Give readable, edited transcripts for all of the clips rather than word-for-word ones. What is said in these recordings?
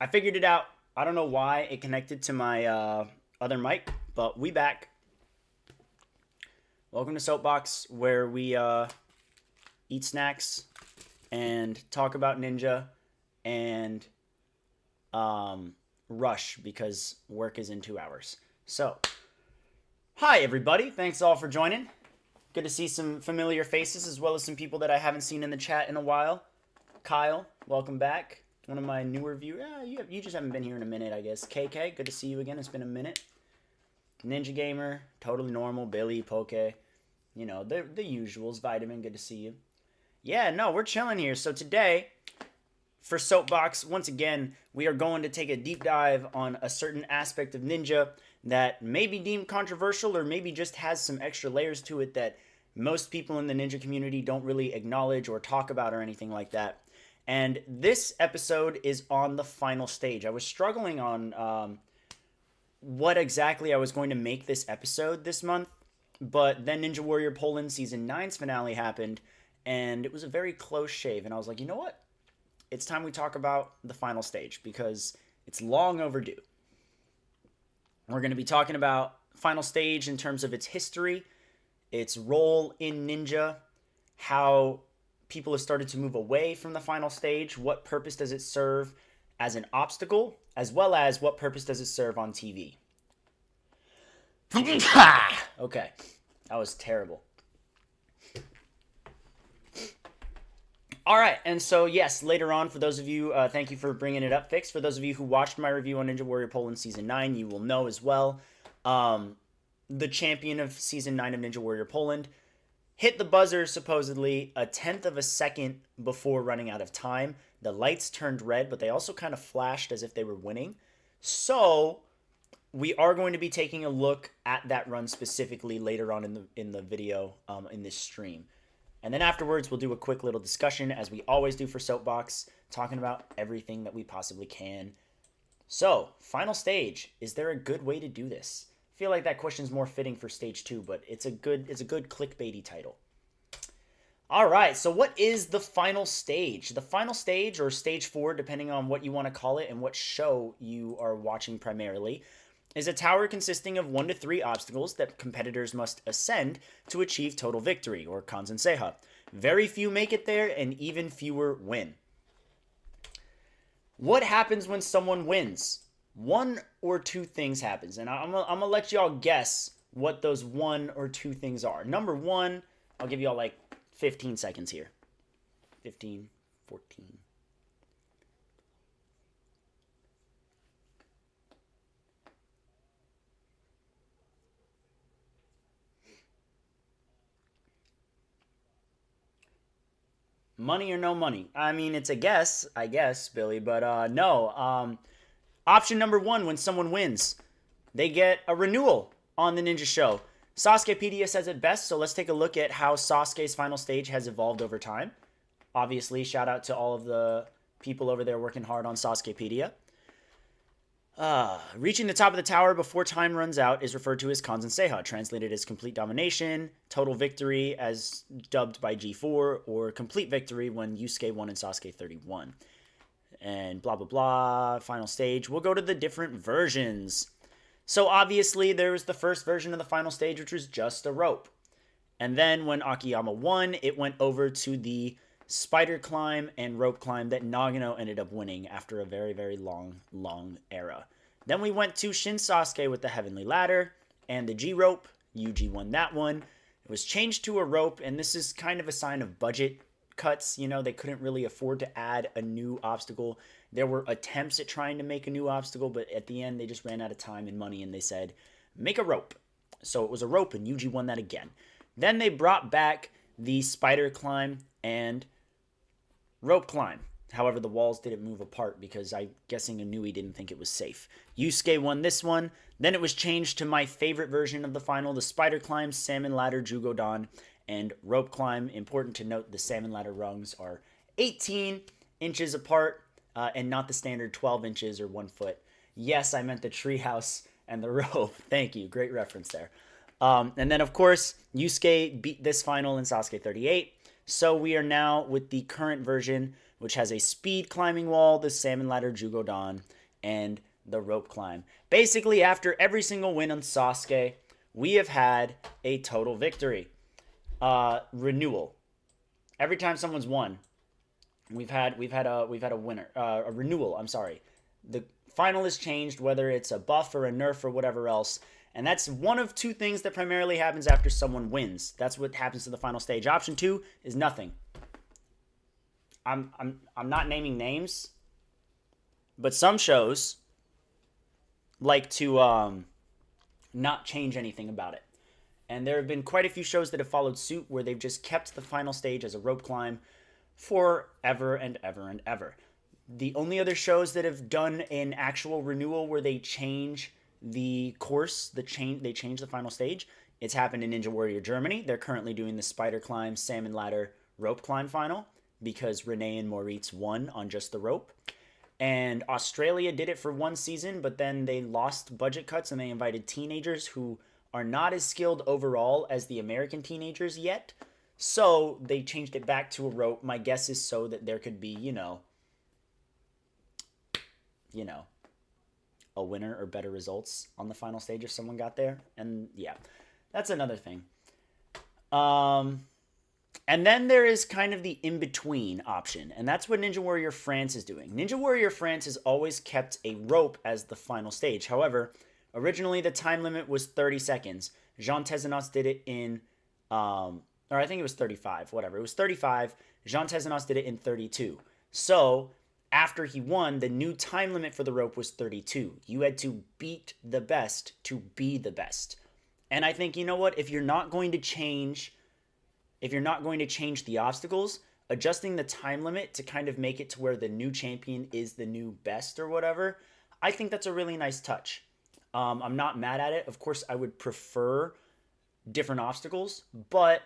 I figured it out. I don't know why it connected to my other mic, but we back. Welcome to Soapbox, where we eat snacks and talk about Ninja and rush because work is in 2 hours. So, hi everybody. Thanks all for joining. Good to see some familiar faces as well as some people that I haven't seen in the chat in a while. Kyle, welcome back. One of my newer viewers. You just haven't been here in a minute, I guess. KK, good to see you again. It's been a minute. Ninja Gamer, totally normal. Billy, Poke, you know, the usuals. Vitamin, good to see you. Yeah, no, we're chilling here. So today, for Soapbox, once again, we are going to take a deep dive on a certain aspect of Ninja that may be deemed controversial or maybe just has some extra layers to it that most people in the Ninja community don't really acknowledge or talk about or anything like that. And this episode is on the final stage. I was struggling on what exactly I was going to make this episode this month, but then Ninja Warrior Poland Season 9's finale happened, and it was a very close shave, and I was like, you know what? It's time we talk about the final stage, because it's long overdue. We're going to be talking about final stage in terms of its history, its role in Ninja, how people have started to move away from the final stage, what purpose does it serve as an obstacle, as well as what purpose does it serve on TV. Okay, that was terrible. All right, and so yes, later on, for those of you, thank you for bringing it up, Fix. For those of you who watched my review on Ninja Warrior Poland Season 9, you will know as well, the champion of Season 9 of Ninja Warrior Poland hit the buzzer supposedly a tenth of a second before running out of time. The lights turned red, but they also kind of flashed as if they were winning. So we are going to be taking a look at that run specifically later on in the video, in this stream. And then afterwards, we'll do a quick little discussion, as we always do for Soapbox, talking about everything that we possibly can. So, final stage. Is there a good way to do this? I feel like that question is more fitting for stage 2, but it's a good clickbaity title. All right, so what is the final stage? The final stage, or stage 4, depending on what you want to call it and what show you are watching primarily, is a tower consisting of 1 to 3 obstacles that competitors must ascend to achieve total victory, or kanzen. Very few make it there, and even fewer win. What happens when someone wins? 1 or 2 things happens, and I'm gonna let y'all guess what those 1 or 2 things are. Number 1, I'll give y'all like 15 seconds here. 15, 14. Money or no money? I mean, it's a guess, I guess, Billy, but no. Option number 1, when someone wins, they get a renewal on the Ninja Show. Sasukepedia says it best, so let's take a look at how Sasuke's final stage has evolved over time. Obviously, shout out to all of the people over there working hard on Sasukepedia. Reaching the top of the tower before time runs out is referred to as kanzen, translated as complete domination, total victory as dubbed by G4, or complete victory when Yusuke won and Sasuke 31. And blah, blah, blah, final stage. We'll go to the different versions. So obviously there was the first version of the final stage, which was just a rope. And then when Akiyama won, it went over to the spider climb and rope climb that Nagano ended up winning after a very, very long era. Then we went to Shin Sasuke with the Heavenly Ladder and the G-Rope. Yuji won that one. It was changed to a rope, and this is kind of a sign of budget cuts. You know, they couldn't really afford to add a new obstacle. There were attempts at trying to make a new obstacle, but at the end, they just ran out of time and money, and they said, make a rope. So it was a rope, and Yuji won that again. Then they brought back the spider climb and rope climb. However, the walls didn't move apart because I'm guessing Inui didn't think it was safe. Yusuke won this one. Then it was changed to my favorite version of the final, the spider climb, salmon ladder, Jugodan, and rope climb. Important to note, the salmon ladder rungs are 18 inches apart and not the standard 12 inches or 1 foot. Yes, I meant the treehouse and the rope. Thank you. Great reference there. And then, of course, Yusuke beat this final in Sasuke 38. So we are now with the current version which has a speed climbing wall, the salmon ladder Jugodan, and the rope climb. Basically, after every single win on Sasuke, we have had a total victory. Renewal. Every time someone's won, we've had a winner, a renewal. I'm sorry. The final is changed, whether it's a buff or a nerf or whatever else. And that's one of two things that primarily happens after someone wins. That's what happens to the final stage. Option 2 is nothing. I'm not naming names, but some shows like to not change anything about it. And there have been quite a few shows that have followed suit where they've just kept the final stage as a rope climb forever and ever and ever. The only other shows that have done an actual renewal where they change the course, they change the final stage, it's happened in Ninja Warrior Germany. They're currently doing the spider climb, salmon ladder, rope climb final because Renee and Moritz won on just the rope. And Australia did it for one season, but then they lost budget cuts and they invited teenagers who are not as skilled overall as the American teenagers yet. So they changed it back to a rope. My guess is so that there could be, a winner or better results on the final stage if someone got there. And yeah, that's another thing. And then there is kind of the in-between option, and that's what Ninja Warrior France is doing. Ninja Warrior France has always kept a rope as the final stage. However, originally the time limit was 30 seconds. Jean Tezenos did it in, or I think it was 35, whatever. It was 35. Jean Tezenos did it in 32. So after he won, the new time limit for the rope was 32. You had to beat the best to be the best. And I think, you know what, if you're not going to change the obstacles, adjusting the time limit to kind of make it to where the new champion is the new best or whatever, I think that's a really nice touch. I'm not mad at it. Of course, I would prefer different obstacles, but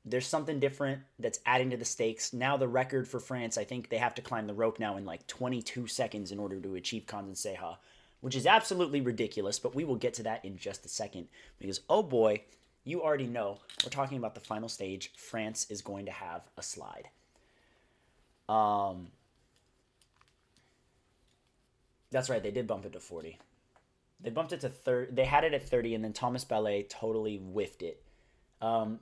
there's something different that's adding to the stakes. Now the record for France, I think they have to climb the rope now in like 22 seconds in order to achieve kanzen seiha, which is absolutely ridiculous, but we will get to that in just a second because, oh boy, you already know we're talking about the final stage. France is going to have a slide. That's right, they did bump it to 40. They bumped it to 30. They had it at 30, and then Thomas Ballet totally whiffed it.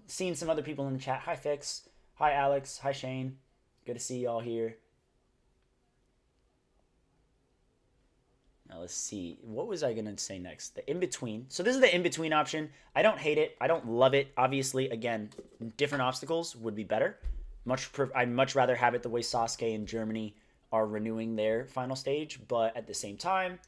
Seeing some other people in the chat. Hi, Fix. Hi, Alex. Hi, Shane. Good to see y'all here. Now, let's see. What was I going to say next? The in-between. So this is the in-between option. I don't hate it. I don't love it. Obviously, again, different obstacles would be better. I'd much rather have it the way Sasuke and Germany are renewing their final stage. But at the same time,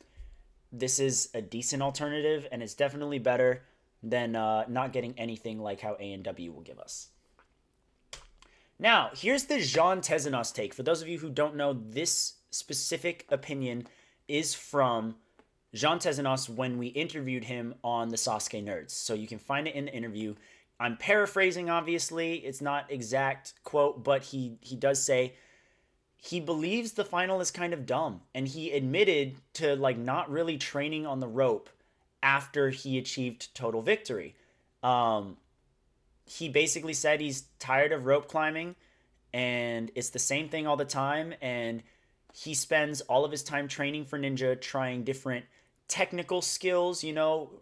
this is a decent alternative, and it's definitely better than not getting anything like how A&W will give us. Now, here's the Jean Tezenos take. For those of you who don't know, this specific opinion is from Jean Tezenos when we interviewed him on the Sasuke Nerds. So you can find it in the interview. I'm paraphrasing, obviously. It's not exact quote, but he does say he believes the final is kind of dumb. And he admitted to like not really training on the rope after he achieved total victory. He basically said he's tired of rope climbing and it's the same thing all the time. And he spends all of his time training for Ninja, trying different technical skills,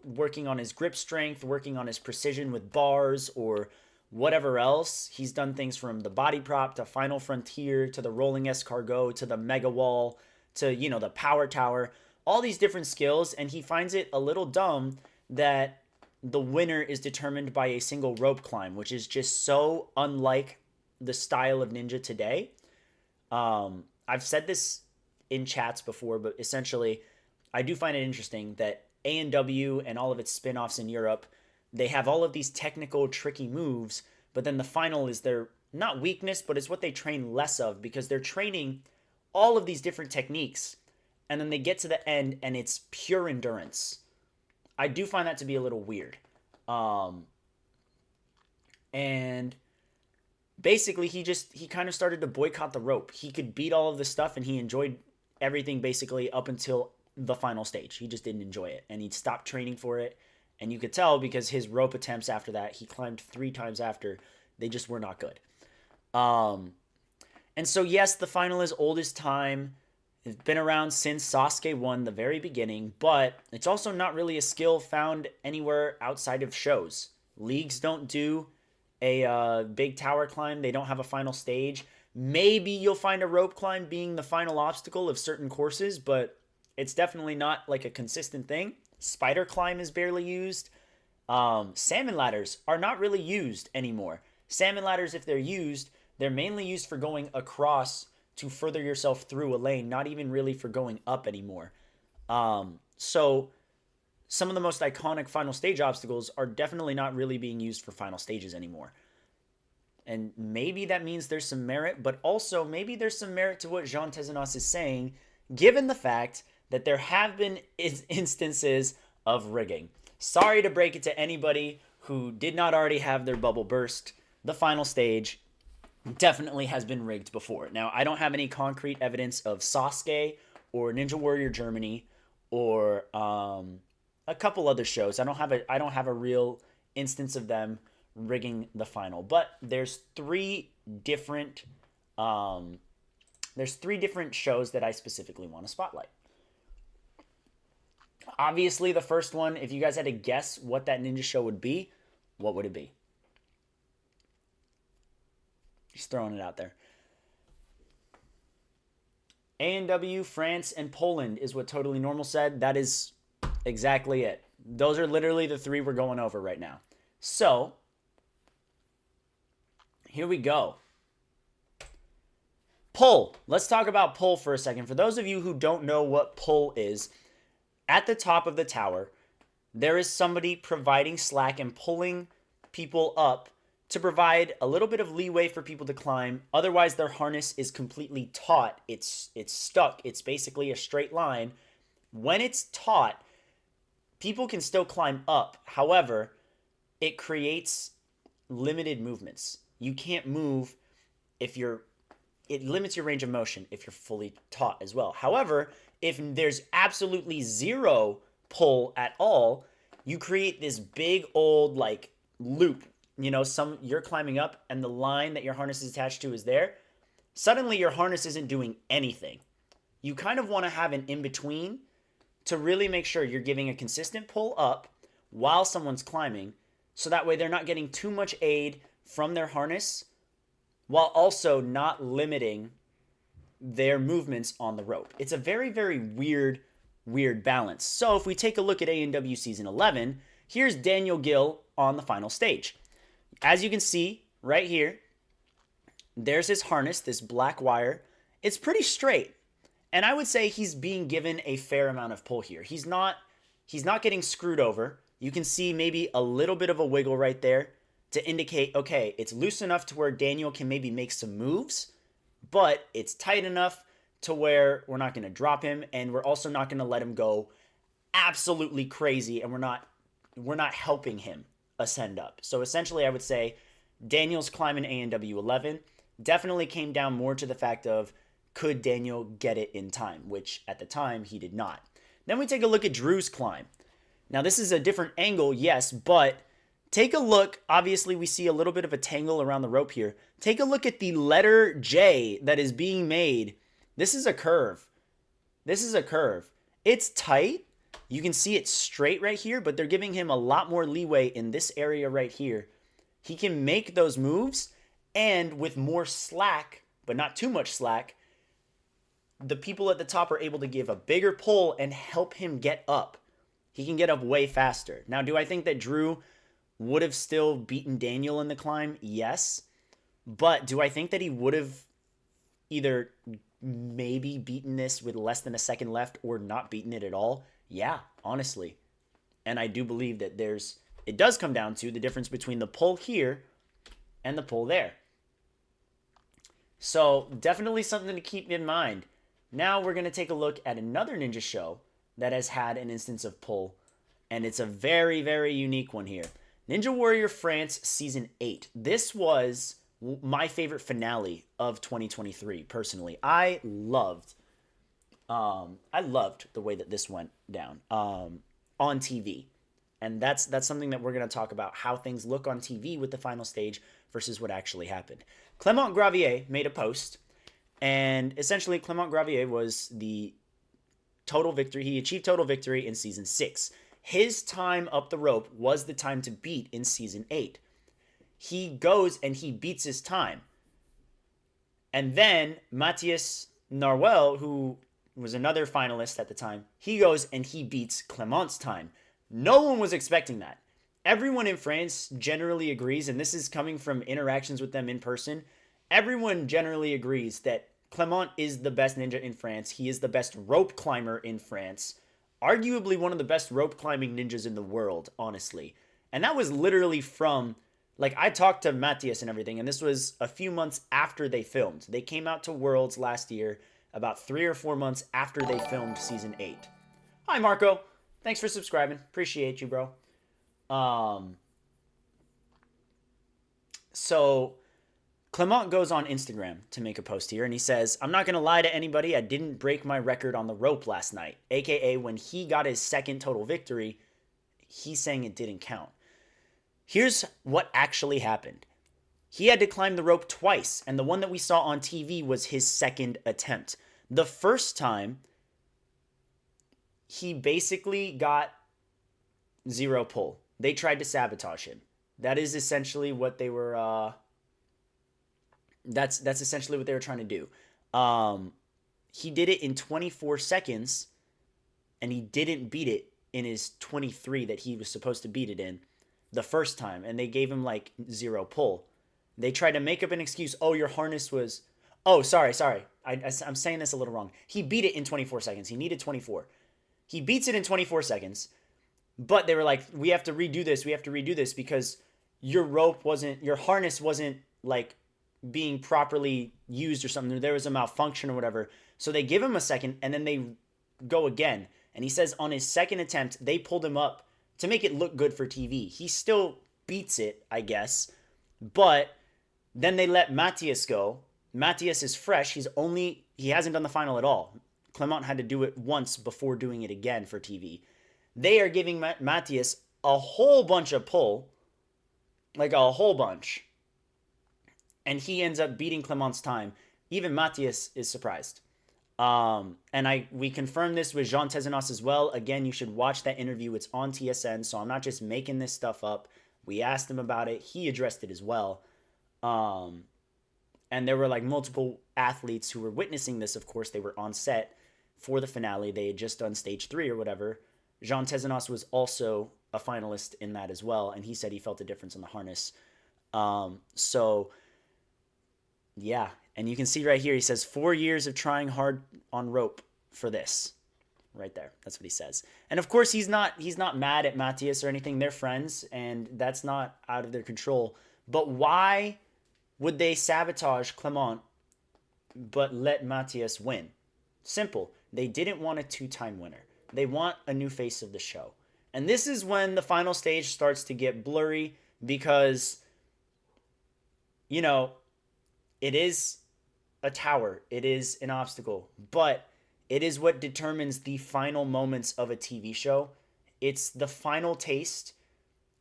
working on his grip strength, working on his precision with bars or whatever else. He's done things from the body prop to Final Frontier to the rolling escargot to the mega wall to, the power tower, all these different skills. And he finds it a little dumb that the winner is determined by a single rope climb, which is just so unlike the style of Ninja today. I've said this in chats before, but essentially, I do find it interesting that A&W and all of its spin-offs in Europe, they have all of these technical, tricky moves, but then the final is their, not weakness, but it's what they train less of, because they're training all of these different techniques, and then they get to the end, and it's pure endurance. I do find that to be a little weird. And basically, he kind of started to boycott the rope. He could beat all of this stuff, and he enjoyed everything basically up until the final stage. He just didn't enjoy it, and he stopped training for it. And you could tell because his rope attempts after that, he climbed 3 times after, they just were not good. And And so, yes, the final is old as time. It's been around since Sasuke won the very beginning, but it's also not really a skill found anywhere outside of shows. Leagues don't do a big tower climb. They don't have a final stage. Maybe you'll find a rope climb being the final obstacle of certain courses, but it's definitely not like a consistent thing. Spider climb is barely used. Salmon ladders are not really used anymore. Salmon ladders, if they're used, they're mainly used for going across to further yourself through a lane, not even really for going up anymore. So some of the most iconic final stage obstacles are definitely not really being used for final stages anymore. And maybe that means there's some merit, but also maybe there's some merit to what Jean Tezenos is saying, given the fact that there have been instances of rigging. Sorry to break it to anybody who did not already have their bubble burst. The final stage definitely has been rigged before. Now, I don't have any concrete evidence of Sasuke or Ninja Warrior Germany or a couple other shows. I don't have a real instance of them rigging the final, but there's three different shows that I specifically want to spotlight. Obviously, the first one, if you guys had to guess what that ninja show would be, what would it be? Just throwing it out there. A&W, France, and Poland is what Totally Normal said. That is exactly it. Those are literally the three we're going over right now. So, here we go. Pull. Let's talk about pull for a second. For those of you who don't know what pull is, at the top of the tower, there is somebody providing slack and pulling people up to provide a little bit of leeway for people to climb. Otherwise, their harness is completely taut. It's stuck. It's basically a straight line. When it's taut, people can still climb up. However, it creates limited movements. You can't move if it limits your range of motion if you're fully taut as well. However, if there's absolutely zero pull at all, you create this big old like loop. You know, you're climbing up and the line that your harness is attached to is there. Suddenly your harness isn't doing anything. You kind of want to have an in-between to really make sure you're giving a consistent pull up while someone's climbing, so that way they're not getting too much aid from their harness while also not limiting their movements on the rope. It's a very, very weird balance. So if we take a look at A&W Season 11, here's Daniel Gill on the final stage. As you can see right here, there's his harness, this black wire. It's pretty straight. And I would say he's being given a fair amount of pull here. He's not getting screwed over. You can see maybe a little bit of a wiggle right there to indicate, okay, it's loose enough to where Daniel can maybe make some moves, but it's tight enough to where we're not going to drop him, and we're also not going to let him go absolutely crazy, and we're not helping him ascend up. So essentially, I would say Daniel's climbing A&W 11 definitely came down more to the fact of, could Daniel get it in time, which at the time he did not. Then we take a look at Drew's climb. Now this is a different angle, yes, but take a look. Obviously, we see a little bit of a tangle around the rope here. Take a look at the letter J that is being made. This is a curve. This is a curve. It's tight. You can see it's straight right here, but they're giving him a lot more leeway in this area right here. He can make those moves, and with more slack, but not too much slack, the people at the top are able to give a bigger pull and help him get up. He can get up way faster. Now, do I think that Drew would have still beaten Daniel in the climb? Yes. But do I think that he would have either maybe beaten this with less than a second left or not beaten it at all? Yeah, honestly. And I do believe that it does come down to the difference between the pull here and the pull there. So definitely something to keep in mind. Now we're going to take a look at another ninja show that has had an instance of pull, and it's a very, very unique one here. Ninja Warrior France Season 8. This was my favorite finale of 2023, personally. I loved the way that this went down on TV. And that's something that we're going to talk about, how things look on TV with the final stage versus what actually happened. Clement Gravier made a post, And essentially, Clement Gravier was the total victory. He achieved total victory in season 6. His time up the rope was the time to beat in season 8. He goes and he beats his time. And then Matthias Narwel, who was another finalist at the time, he goes and he beats Clement's time. No one was expecting that. Everyone in France generally agrees, and this is coming from interactions with them in person. Everyone generally agrees that Clement is the best ninja in France. He is the best rope climber in France. Arguably one of the best rope climbing ninjas in the world, honestly. And that was literally from, like, I talked to Matthias and everything, and this was a few months after they filmed. They came out to Worlds last year, about 3 or 4 months after they filmed season 8. Hi, Marco. Thanks for subscribing. Appreciate you, bro. So Clement goes on Instagram to make a post here, and he says, I'm not going to lie to anybody. I didn't break my record on the rope last night. AKA when he got his second total victory, he's saying it didn't count. Here's what actually happened. He had to climb the rope twice, and the one that we saw on TV was his second attempt. The first time, he basically got 0 pull. They tried to sabotage him. That is essentially what they were... That's essentially what they were trying to do. He did it in 24 seconds, and he didn't beat it in his 23 that he was supposed to beat it in the first time, and they gave him like 0 pull. They tried to make up an excuse. Oh, your harness was... Oh, sorry. I'm saying this a little wrong. He beat it in 24 seconds. He needed 24. He beats it in 24 seconds, but they were like, we have to redo this because your harness wasn't like being properly used or something. There was a malfunction or whatever. So they give him a second, and then they go again. And he says on his second attempt, they pulled him up to make it look good for TV. He still beats it, I guess. But then they let Matthias go. Matthias is fresh. He hasn't done the final at all. Clement had to do it once before doing it again for TV. They are giving Matthias a whole bunch of pull. Like a whole bunch. And he ends up beating Clement's time. Even Matthias is surprised. And we confirmed this with Jean Tezenos as well. Again, you should watch that interview. It's on TSN, so I'm not just making this stuff up. We asked him about it. He addressed it as well. And there were like multiple athletes who were witnessing this. Of course, they were on set for the finale. They had just done stage 3 or whatever. Jean Tezenos was also a finalist in that as well, and he said he felt a difference in the harness. So, yeah. And you can see right here, he says 4 years of trying hard on rope for this. Right there. That's what he says. And of course, he's not mad at Matthias or anything. They're friends, and that's not out of their control. But why would they sabotage Clement but let Matthias win? Simple. They didn't want a 2-time winner. They want a new face of the show. And this is when the final stage starts to get blurry because, you know, it is a tower. It is an obstacle. But it is what determines the final moments of a TV show. It's the final taste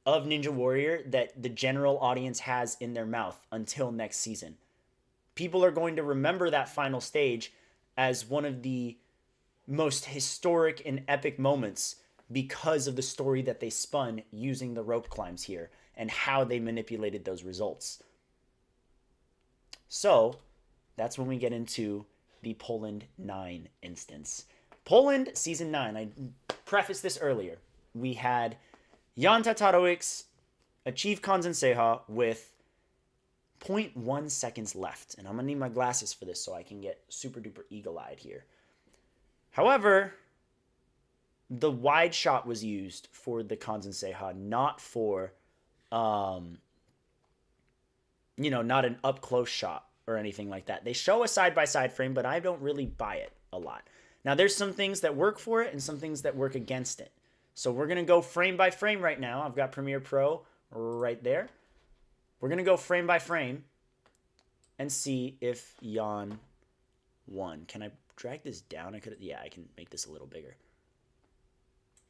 of Ninja Warrior that the general audience has in their mouth until next season. People are going to remember that final stage as one of the most historic and epic moments because of the story that they spun using the rope climbs here and how they manipulated those results. So that's when we get into the Poland 9 instance. Poland season 9, I prefaced this earlier. We had Jan Tatarowicz achieve kanzen seiha with 0.1 seconds left. And I'm going to need my glasses for this so I can get super duper eagle-eyed here. However, the wide shot was used for the kanzen seiha, not for, not an up-close shot or anything like that. They show a side-by-side frame, but I don't really buy it a lot. Now, there's some things that work for it and some things that work against it. So we're going to go frame by frame right now. I've got Premiere Pro right there. We're going to go frame by frame and see if Jan won. Can I drag this down? I can make this a little bigger.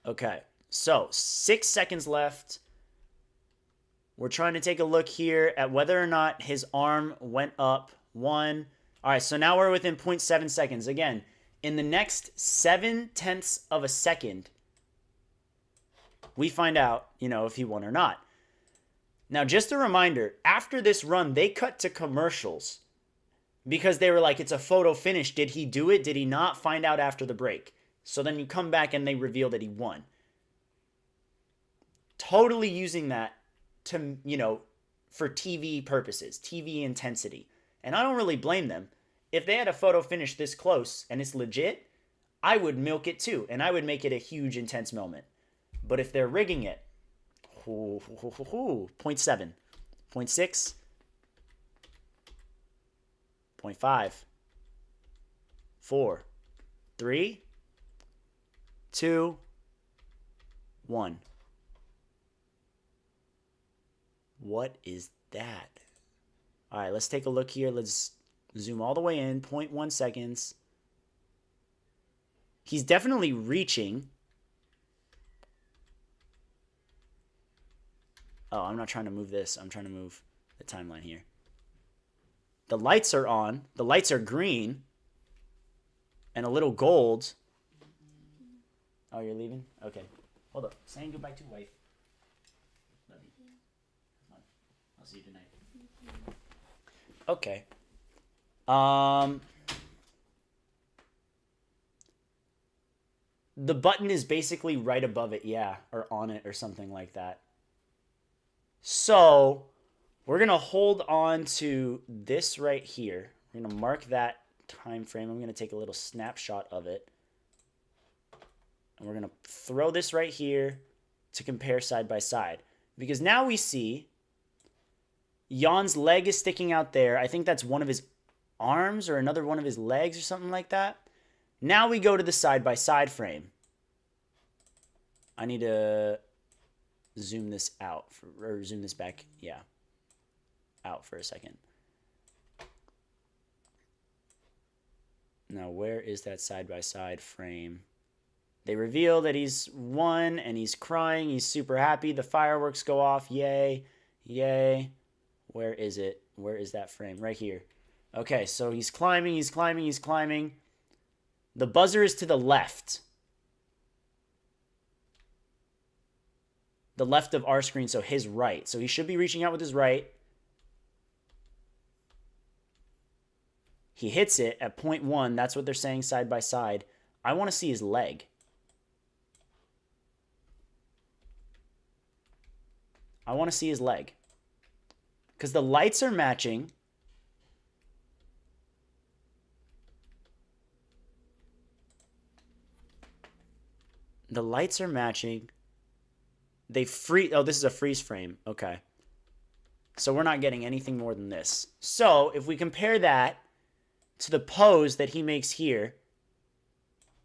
Okay, so 6 seconds left. We're trying to take a look here at whether or not his arm went up. 1, All right, so now we're within 0.7 seconds. Again, in the next 0.7 of a second, we find out, if he won or not. Now, just a reminder, after this run, they cut to commercials because they were like, it's a photo finish. Did he do it? Did he not? Find out after the break. So then you come back and they reveal that he won. Totally using that to, for TV purposes, TV intensity. And I don't really blame them. If they had a photo finish this close and it's legit, I would milk it too. And I would make it a huge, intense moment. But if they're rigging it, 0.7, 0.6, 0.5, 4, 3, 2, 1. What is that? All right, let's take a look here. Let's zoom all the way in, 0.1 seconds. He's definitely reaching. Oh, I'm not trying to move this. I'm trying to move the timeline here. The lights are on. The lights are green. And a little gold. Oh, you're leaving? Okay. Hold up. Saying goodbye to wife. Love you. Come on. I'll see you tonight. Okay. The button is basically right above it, yeah. Or on it or something like that. So, we're going to hold on to this right here. We're going to mark that time frame. I'm going to take a little snapshot of it. And we're going to throw this right here to compare side by side. Because now we see Jan's leg is sticking out there. I think that's one of his arms or another one of his legs or something like that. Now we go to the side by side frame. I need to zoom this out or zoom this back, out for a second. Now, where is that side-by-side frame? They reveal that he's won and he's crying. He's super happy. The fireworks go off. Yay. Yay. Where is it? Where is that frame? Right here. Okay, so he's climbing, he's climbing, he's climbing. The buzzer is to the left. The left of our screen, so his right. So he should be reaching out with his right. He hits it at 0.1. That's what they're saying side by side. I want to see his leg. I want to see his leg. Because the lights are matching. The lights are matching. They freeze. Oh, this is a freeze frame. Okay. So we're not getting anything more than this. So if we compare that to the pose that he makes here,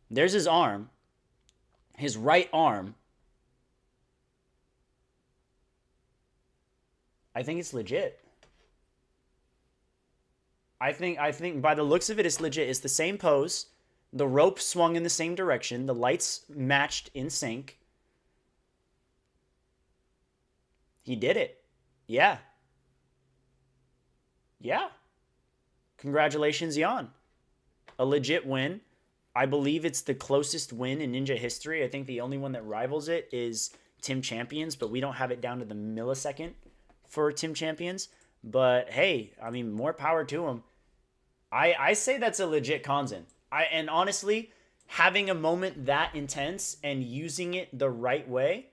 there's his arm, his right arm. I think it's legit. I think by the looks of it, it's legit. It's the same pose. The rope swung in the same direction. The lights matched in sync. He did it. Yeah. Yeah. Congratulations, Jan. A legit win. I believe it's the closest win in Ninja history. I think the only one that rivals it is Tim Champions, but we don't have it down to the millisecond for Tim Champions. But hey, I mean, more power to him. I say that's a legit kanzen. And honestly, having a moment that intense and using it the right way,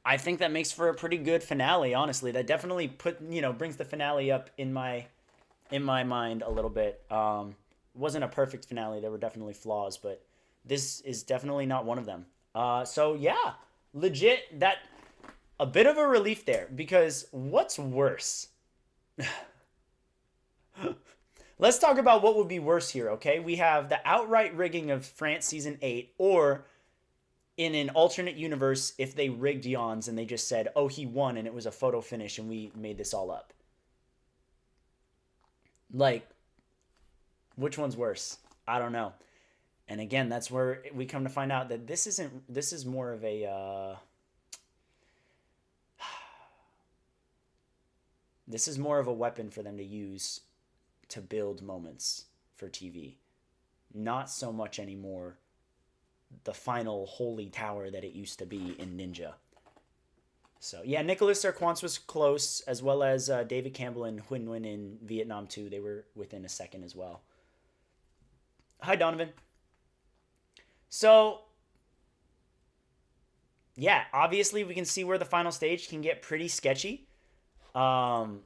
I think that makes for a pretty good finale, honestly. That definitely brings the finale up in my mind a little bit. Wasn't a perfect finale. There were definitely flaws, but this is definitely not one of them. So yeah, legit, that a bit of a relief there, because what's worse? Let's talk about what would be worse here, okay? We have the outright rigging of France Season 8, or in an alternate universe, if they rigged Jan's and they just said, oh, he won and it was a photo finish and we made this all up. Like, which one's worse? I don't know. And again, that's where we come to find out that this is more of a, this is more of a weapon for them to use to build moments for TV. Not so much anymore the final holy tower that it used to be in Ninja. So yeah, Nicholas Sarquance was close, as well as David Campbell and Huyen Nguyen in Vietnam too. They were within a second as well. Hi, Donovan. So yeah, obviously we can see where the final stage can get pretty sketchy. All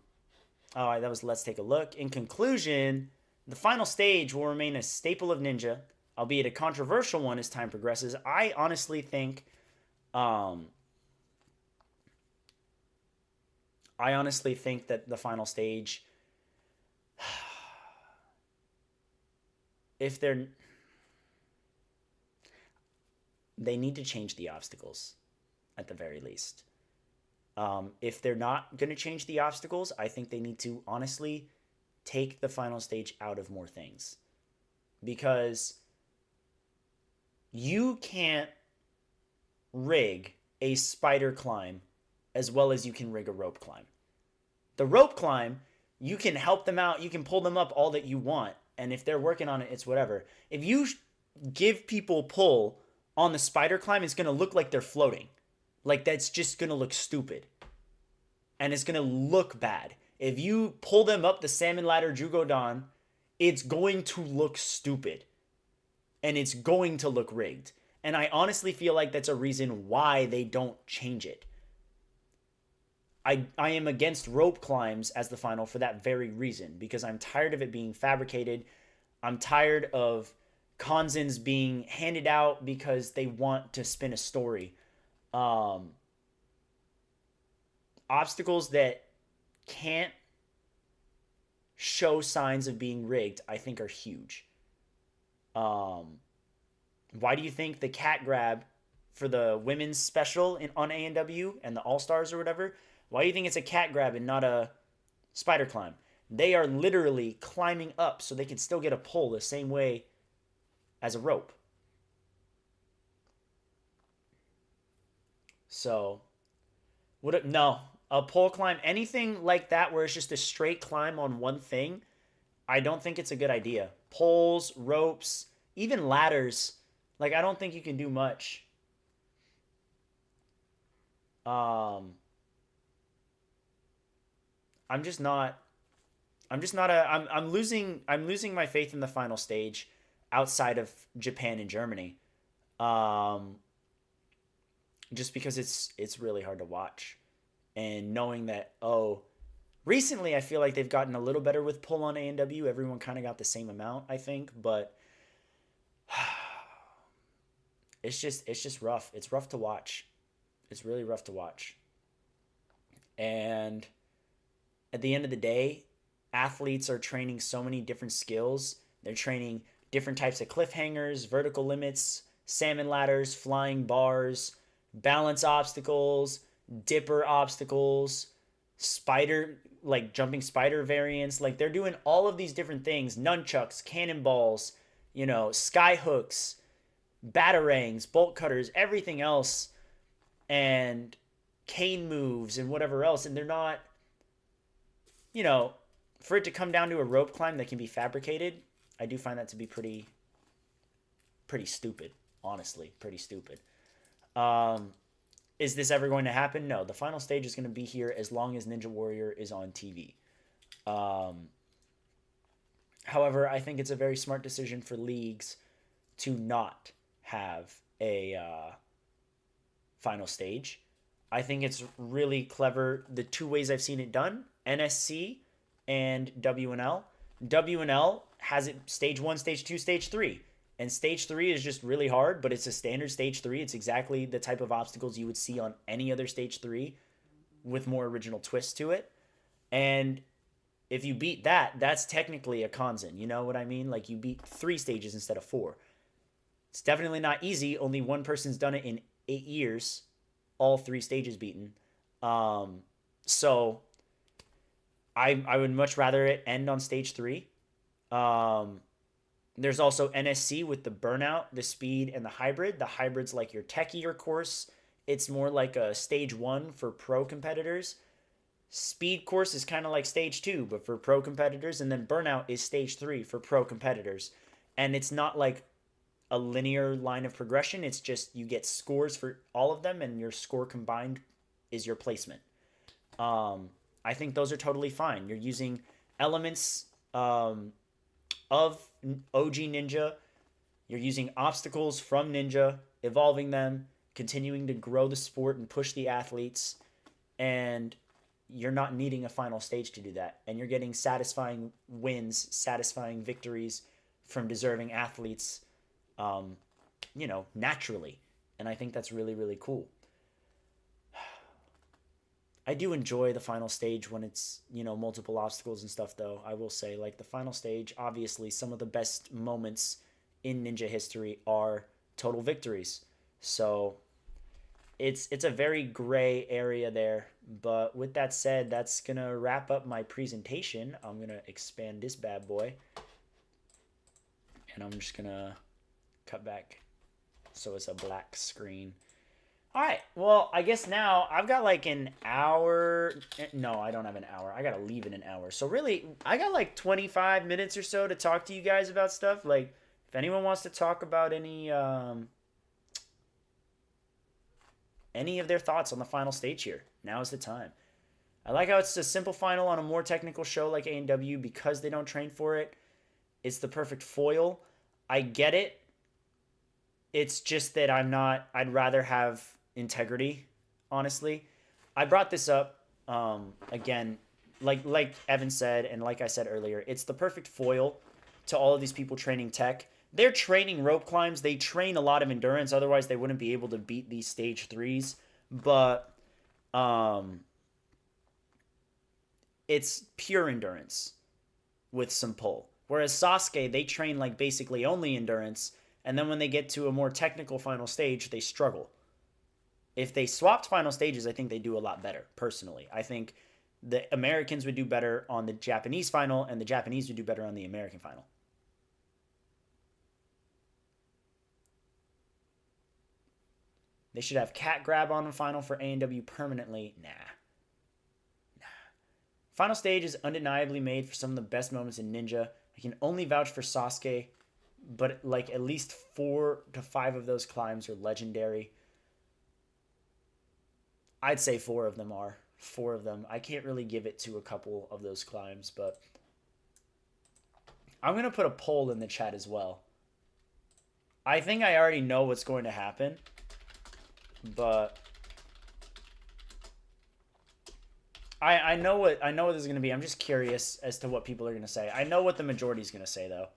right, that was let's take a look. In conclusion, the final stage will remain a staple of Ninja, albeit a controversial one as time progresses. I honestly think that the final stage, if they need to change the obstacles at the very least. If they're not going to change the obstacles, I think they need to honestly take the final stage out of more things. Because you can't rig a spider climb as well as you can rig a rope climb. The rope climb, you can help them out, you can pull them up all that you want, and if they're working on it, it's whatever. If you give people pull on the spider climb, it's going to look like they're floating. Like, that's just going to look stupid. And it's going to look bad. If you pull them up the salmon ladder Jugodan, it's going to look stupid. And it's going to look rigged. And I honestly feel like that's a reason why they don't change it. I am against rope climbs as the final for that very reason. Because I'm tired of it being fabricated. I'm tired of kanzens being handed out because they want to spin a story. Obstacles that can't show signs of being rigged, I think, are huge. Why do you think the cat grab for the women's special on A&W and the All-Stars or whatever, why do you think it's a cat grab and not a spider climb? They are literally climbing up so they can still get a pull the same way as a rope. So, no, a pole climb, anything like that where it's just a straight climb on one thing, I don't think it's a good idea. Poles, ropes, even ladders, like I don't think you can do much. I'm just not. I'm losing my faith in the final stage outside of Japan and Germany. Just because it's really hard to watch. And knowing that, recently I feel like they've gotten a little better with pull on A&W. Everyone kind of got the same amount, I think, but it's just rough. It's rough to watch. It's really rough to watch. And at the end of the day, athletes are training so many different skills. They're training different types of cliffhangers, vertical limits, salmon ladders, flying bars, balance obstacles, dipper obstacles, spider, like jumping spider variants. Like they're doing all of these different things, nunchucks, cannonballs, sky hooks, batarangs, bolt cutters, everything else, and Kane moves and whatever else. And they're not, for it to come down to a rope climb that can be fabricated, I do find that to be pretty stupid, honestly, pretty stupid. Is this ever going to happen? No, the final stage is going to be here as long as Ninja Warrior is on TV. However, I think it's a very smart decision for leagues to not have a final stage. I think it's really clever. The two ways I've seen it done, NSC and WNL. WNL has it stage 1, stage 2, stage 3. And stage 3 is just really hard, but it's a standard stage 3. It's exactly the type of obstacles you would see on any other stage 3 with more original twists to it. And if you beat that, that's technically a kanzen. You know what I mean? Like you beat 3 stages instead of 4. It's definitely not easy. Only one person's done it in 8 years. All 3 stages beaten. So I would much rather it end on stage 3. There's also NSC with the burnout, the speed, and the hybrid. The hybrid's like your techier course. It's more like a stage 1 for pro competitors. Speed course is kind of like stage 2 but for pro competitors, and then burnout is stage 3 for pro competitors. And it's not like a linear line of progression. It's just you get scores for all of them, and your score combined is your placement. um, I think those are totally fine. You're using elements of OG Ninja. You're using obstacles from Ninja, evolving them, continuing to grow the sport and push the athletes, and you're not needing a final stage to do that. And you're getting satisfying wins, satisfying victories from deserving athletes, um, naturally. And I think that's really, really cool. I do enjoy the final stage when it's, multiple obstacles and stuff, though. I will say, like, the final stage, obviously, some of the best moments in Ninja history are total victories. So it's a very gray area there. But with that said, that's going to wrap up my presentation. I'm going to expand this bad boy. And I'm just going to cut back so it's a black screen. All right. Well, I guess now I've got like an hour. No, I don't have an hour. I got to leave in an hour. So really, I got like 25 minutes or so to talk to you guys about stuff. Like, if anyone wants to talk about any of their thoughts on the final stage here, now is the time. I like how it's a simple final on a more technical show like A&W because they don't train for it. It's the perfect foil. I get it. It's just that I'd rather have integrity, honestly. I brought this up again, like Evan said, and like I said earlier, it's the perfect foil to all of these people training tech. They're training rope climbs. They train a lot of endurance. Otherwise, they wouldn't be able to beat these stage 3s. But it's pure endurance with some pull. Whereas Sasuke, they train like basically only endurance. And then when they get to a more technical final stage, they struggle. If they swapped final stages, I think they do a lot better, personally. I think the Americans would do better on the Japanese final, and the Japanese would do better on the American final. They should have cat grab on the final for A&W permanently. Nah. Final stage is undeniably made for some of the best moments in Ninja. I can only vouch for Sasuke, but like at least 4 to 5 of those climbs are legendary. I'd say 4 of them are. 4 of them. I can't really give it to a couple of those climbs, but I'm going to put a poll in the chat as well. I think I already know what's going to happen, but I know what this is going to be. I'm just curious as to what people are going to say. I know what the majority is going to say, though.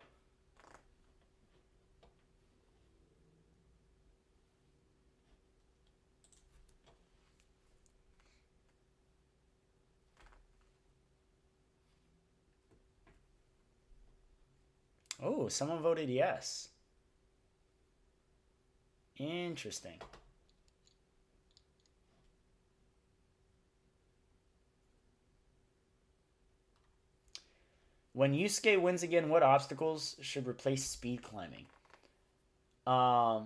Oh, someone voted yes. Interesting. When Yusuke wins again, what obstacles should replace speed climbing? I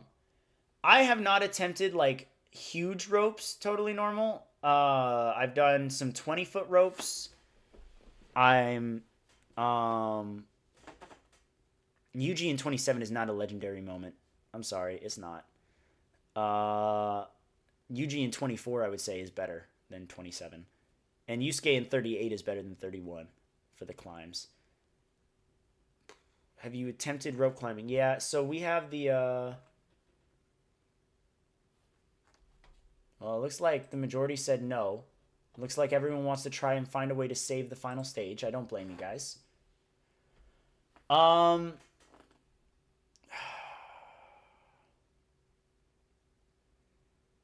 have not attempted like huge ropes, totally normal. I've done some 20-foot ropes. I'm Yuji in 27 is not a legendary moment. I'm sorry, it's not. Yuji in 24 I would say is better than 27. And Yusuke in 38 is better than 31 for the climbs. Have you attempted rope climbing? Yeah, so we have the well, it looks like the majority said no. Looks like everyone wants to try and find a way to save the final stage. I don't blame you guys.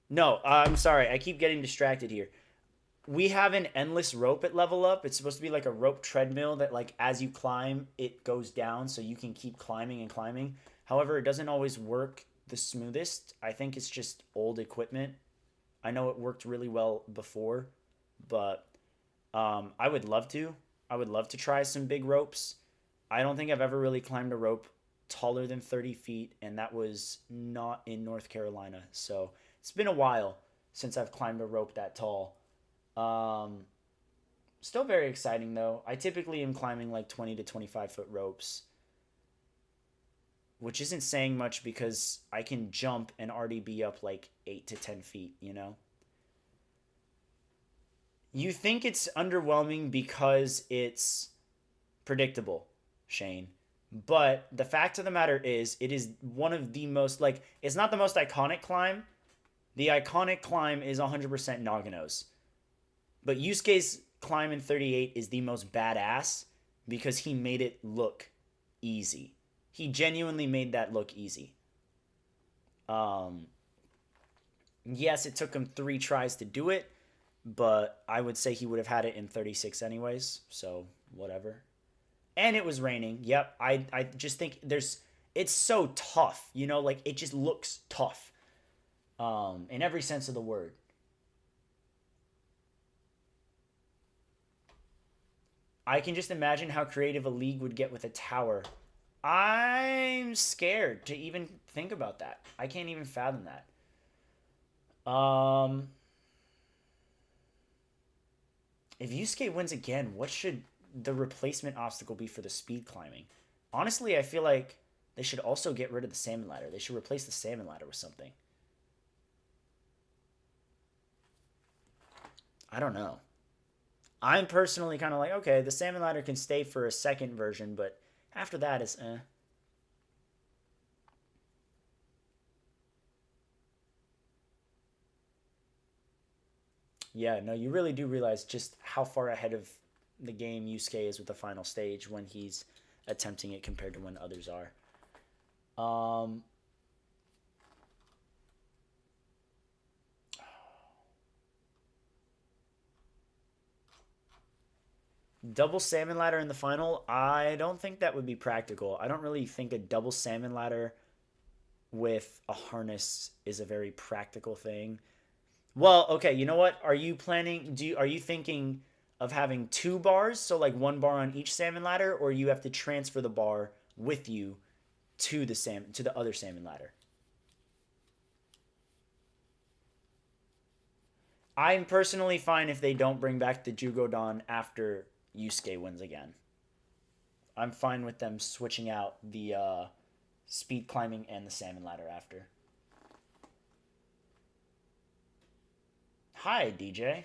No, I'm sorry. I keep getting distracted here. We have an endless rope at level up. It's supposed to be like a rope treadmill that like as you climb, it goes down so you can keep climbing and climbing. However, it doesn't always work the smoothest. I think it's just old equipment. I know it worked really well before, but I would love to. I would love to try some big ropes. I don't think I've ever really climbed a rope taller than 30 feet, and that was not in North Carolina. So it's been a while since I've climbed a rope that tall. Um, Still very exciting though. I typically am climbing like 20 to 25-foot ropes, which isn't saying much because I can jump and already be up like 8 to 10 feet, you know? You think it's underwhelming because it's predictable, Shane. But the fact of the matter is, it is one of the most, like, it's not the most iconic climb. The iconic climb is 100% Nagano's. But Yusuke's climb in 38 is the most badass because he made it look easy. He genuinely made that look easy. Um, yes, it took him 3 tries to do it, but I would say he would have had it in 36 anyways, so whatever. And it was raining. Yep, I just think it's so tough, you know, like it just looks tough. In every sense of the word. I can just imagine how creative a league would get with a tower. I'm scared to even think about that. I can't even fathom that. If Yusuke wins again, what should the replacement obstacle be for the speed climbing? Honestly, I feel like they should also get rid of the salmon ladder. They should replace the salmon ladder with something. I don't know. I'm personally kind of like, okay, the salmon ladder can stay for a second version, but after that is eh. Yeah, no, you really do realize just how far ahead of the game Yusuke is with the final stage when he's attempting it compared to when others are. Um, Double salmon ladder in the final, I don't think that would be practical. I don't really think a double salmon ladder with a harness is a very practical thing. Well, okay, you know what? Are you planning are you thinking of having 2 bars, so like 1 bar on each salmon ladder, or you have to transfer the bar with you to the other salmon ladder? I'm personally fine if they don't bring back the Jugodon after Yusuke wins again. I'm fine with them switching out the speed climbing and the salmon ladder after. Hi, DJ.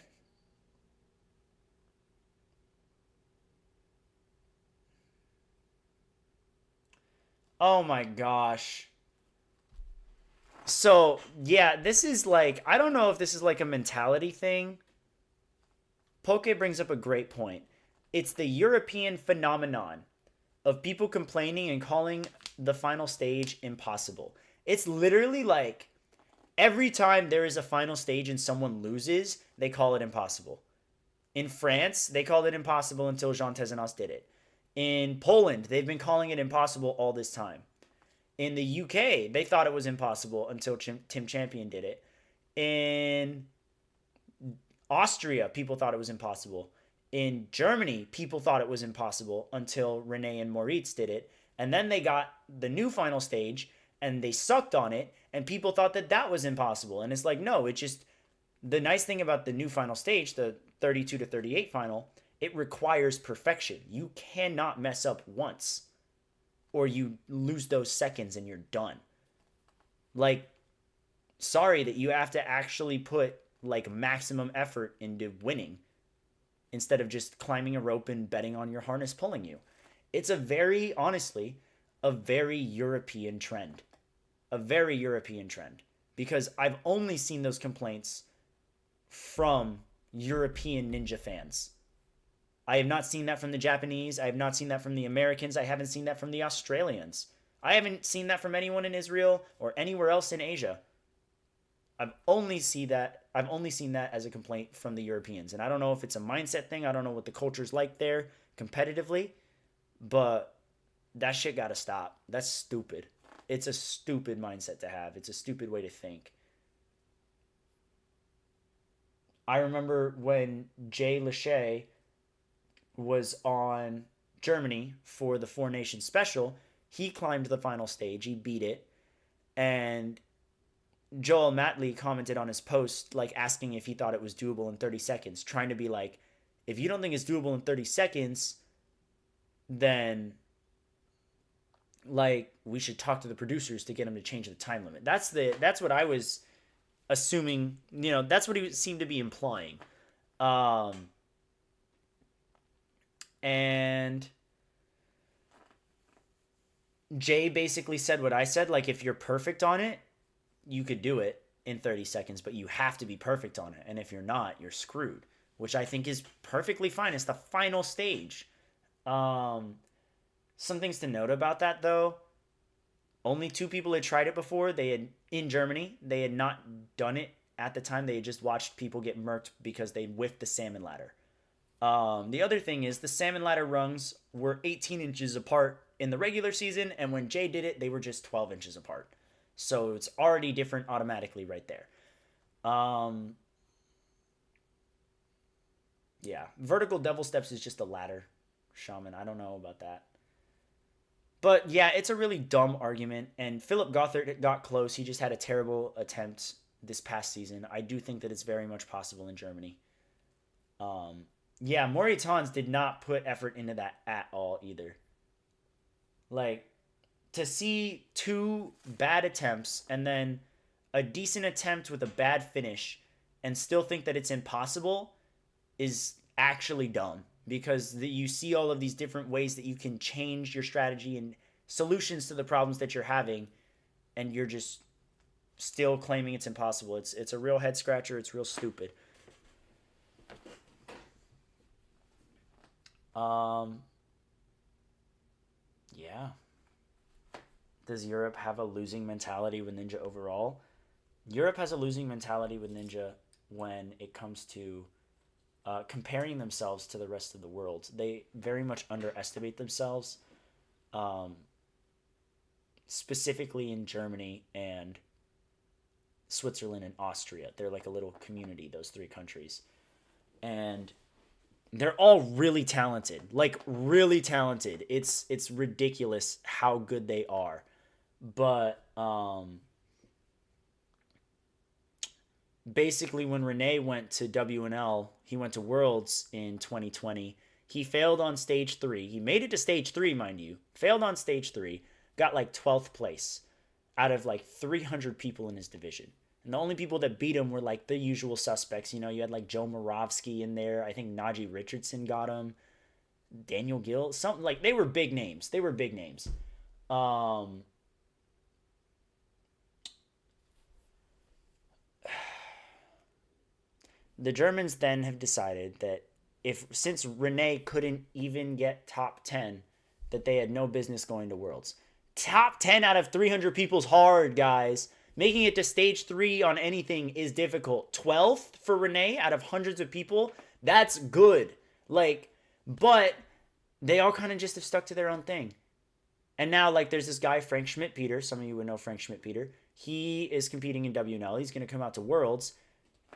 Oh my gosh. So, yeah, this is like, I don't know if this is like a mentality thing. Poke brings up a great point. It's the European phenomenon of people complaining and calling the final stage impossible. It's literally like every time there is a final stage and someone loses, they call it impossible. In France, they called it impossible until Jean Tezenos did it. In Poland, they've been calling it impossible all this time. In the UK, they thought it was impossible until Tim Champion did it. In Austria, people thought it was impossible. In Germany, people thought it was impossible until Rene and Moritz did it. And then they got the new final stage and they sucked on it, and people thought that that was impossible. And it's like, no, it just, the nice thing about the new final stage, the 32 to 38 final, it requires perfection. You cannot mess up once or you lose those seconds and you're done. Like, sorry that you have to actually put like maximum effort into winning instead of just climbing a rope and betting on your harness pulling you. It's a very, honestly, a very European trend. A very European trend. Because I've only seen those complaints from European ninja fans. I have not seen that from the Japanese. I have not seen that from the Americans. I haven't seen that from the Australians. I haven't seen that from anyone in Israel or anywhere else in Asia. I've only seen that as a complaint from the Europeans. And I don't know if it's a mindset thing. I don't know what the culture's like there competitively, but that shit got to stop. That's stupid. It's a stupid mindset to have. It's a stupid way to think. I remember when Jay Lachey was on Germany for the Four Nations special, he climbed the final stage, he beat it, and Joel Matley commented on his post, like asking if he thought it was doable in 30 seconds, trying to be like, If you don't think it's doable in 30 seconds, then like we should talk to the producers to get them to change the time limit. That's what I was assuming. That's what he seemed to be implying. Um, and Jay basically said what I said. Like, if you're perfect on it, you could do it in 30 seconds, but you have to be perfect on it. And if you're not, you're screwed, which I think is perfectly fine. It's the final stage. Um, some things to note about that, though. Only two people had tried it before. They had, in Germany, they had not done it at the time. They had just watched people get murked because they whiffed the salmon ladder. The other thing is the salmon ladder rungs were 18 inches apart in the regular season, and when Jay did it, they were just 12 inches apart. So it's already different automatically right there. Um, yeah, vertical devil steps is just a ladder, shaman. I don't know about that. But yeah, it's a really dumb argument, and Philip Gothard got close. He just had a terrible attempt this past season. I do think that it's very much possible in Germany. Um, yeah, Moritans did not put effort into that at all either. Like, to see two bad attempts and then a decent attempt with a bad finish and still think that it's impossible is actually dumb, because you see all of these different ways that you can change your strategy and solutions to the problems that you're having, and you're just still claiming it's impossible. It's a real head scratcher. It's real stupid. Um, yeah. Does Europe have a losing mentality with Ninja overall? Europe has a losing mentality with Ninja when it comes to comparing themselves to the rest of the world. They very much underestimate themselves, um, specifically in Germany and Switzerland and Austria. They're like a little community, those three countries. And they're all really talented, like really talented. It's ridiculous how good they are. But basically, when Renee went to WNL, he went to Worlds in 2020. He failed on stage three. He made it to stage three, mind you. Failed on stage three. Got like 12th place out of like 300 people in his division. And the only people that beat him were like the usual suspects. You had like Joe Moravsky in there. I think Najee Richardson got him. Daniel Gill. Something like, they were big names. They were big names. Um, the Germans then have decided that since Renee couldn't even get top 10, that they had no business going to Worlds. Top 10 out of 300 people's hard, guys. Making it to stage 3 on anything is difficult. 12th for Renee out of hundreds of people, that's good. Like, but they all kind of just have stuck to their own thing. And now, like, there's this guy, Frank Schmidt-Peter. Some of you would know Frank Schmidt-Peter. He is competing in WNL. He's going to come out to Worlds.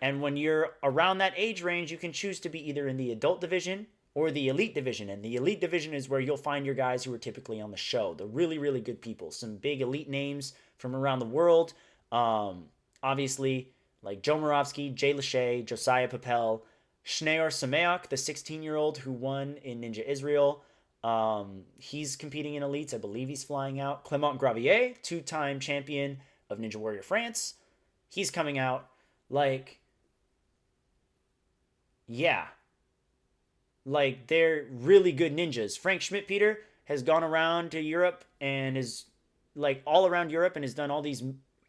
And when you're around that age range, you can choose to be either in the adult division or the elite division. And the elite division is where you'll find your guys who are typically on the show. The really, really good people. Some big elite names from around the world. Obviously, like Joe Moravsky, Jay Lachey, Josiah Papel, Shneor Sameok, the 16-year-old who won in Ninja Israel. He's competing in elites. I believe he's flying out. Clement Gravier, two-time champion of Ninja Warrior France. He's coming out. Like, yeah. Like, they're really good ninjas. Frank Schmidt-Peter has gone around to Europe and is, like, all around Europe and has done all these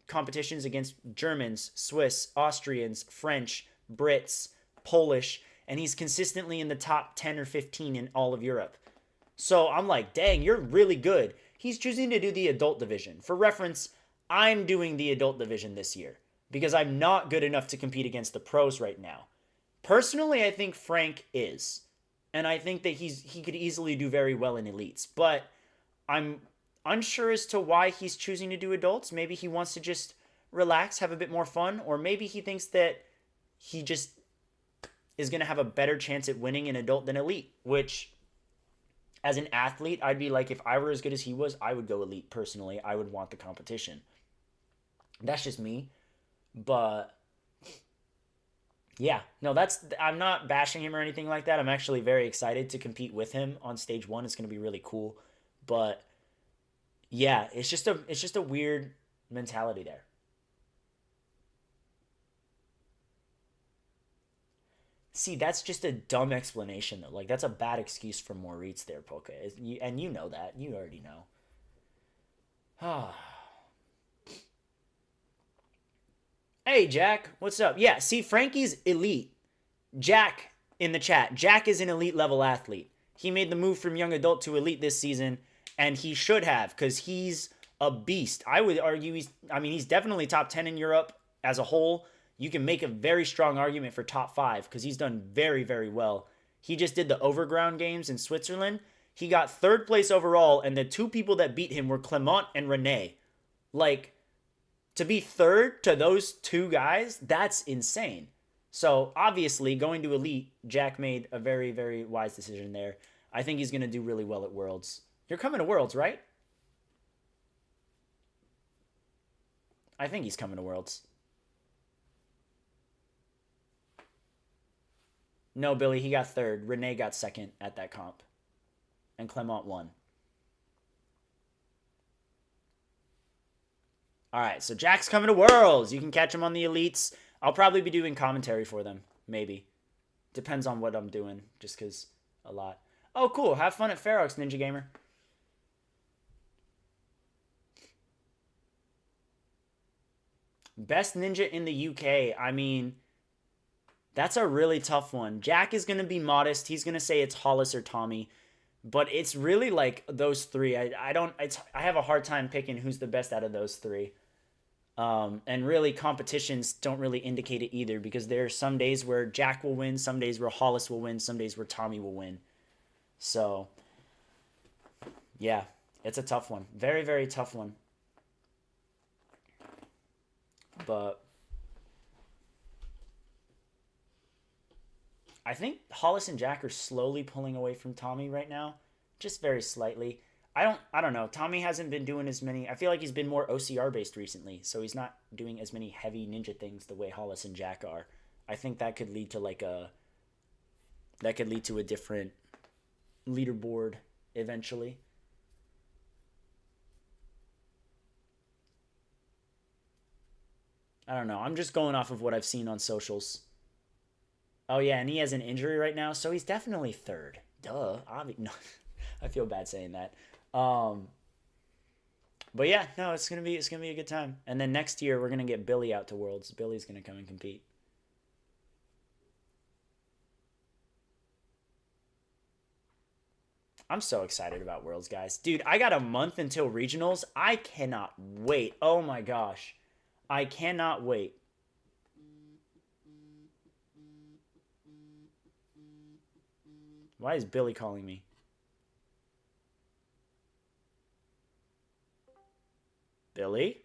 competitions against Germans, Swiss, Austrians, French, Brits, Polish, and he's consistently in the top 10 or 15 in all of Europe. So I'm like, dang, you're really good. He's choosing to do the adult division. For reference, I'm doing the adult division this year because I'm not good enough to compete against the pros right now. Personally, I think Frank is. And I think that he could easily do very well in elites. But I'm unsure as to why he's choosing to do adults. Maybe he wants to just relax, have a bit more fun. Or maybe he thinks that he just is going to have a better chance at winning in adult than elite. Which, as an athlete, I'd be like, if I were as good as he was, I would go elite personally. I would want the competition. That's just me. But Yeah, no, that's I'm not bashing him or anything like that. I'm actually very excited to compete with him on stage one. It's going to be really cool. But yeah, it's just a weird mentality there. See, that's just a dumb explanation though. Like that's a bad excuse for Moritz there, Polka. And you know that. You already know. Hey, Jack, what's up? Yeah, see, Frankie's elite. Jack in the chat. Jack is an elite level athlete. He made the move from young adult to elite this season, and he should have because he's a beast. I would argue he's definitely top 10 in Europe as a whole. You can make a very strong argument for top 5 because he's done very, very well. He just did the Overground games in Switzerland. He got third place overall, and the two people that beat him were Clement and Rene. Like, to be third to those two guys, that's insane. So obviously, going to elite, Jack made a very, very wise decision there. I think he's going to do really well at Worlds. You're coming to Worlds, right? I think he's coming to Worlds. No, Billy, he got third. Rene got second at that comp, and Clement won. All right, so Jack's coming to Worlds. You can catch him on the elites. I'll probably be doing commentary for them, maybe. Depends on what I'm doing, just because a lot. Oh, cool. Have fun at Ferox, Ninja Gamer. Best ninja in the UK. I mean, that's a really tough one. Jack is going to be modest. He's going to say it's Hollis or Tommy. But it's really like those three. I have a hard time picking who's the best out of those three. And really, competitions don't really indicate it either because there are some days where Jack will win, some days where Hollis will win, some days where Tommy will win. So, yeah, it's a tough one. Very, very tough one. But I think Hollis and Jack are slowly pulling away from Tommy right now, just very slightly. I don't know. Tommy hasn't been doing as many. I feel like he's been more OCR based recently, so he's not doing as many heavy ninja things the way Hollis and Jack are. I think that could lead to a different leaderboard eventually. I don't know. I'm just going off of what I've seen on socials. Oh yeah, and he has an injury right now, so he's definitely third. Duh. No, I feel bad saying that. Um, but yeah, no, it's gonna be a good time. And then next year we're gonna get Billy out to Worlds. Billy's gonna come and compete. I'm so excited about Worlds, guys. Dude, I got a month until regionals. I cannot wait. Oh my gosh. I cannot wait. Why is Billy calling me? Billy?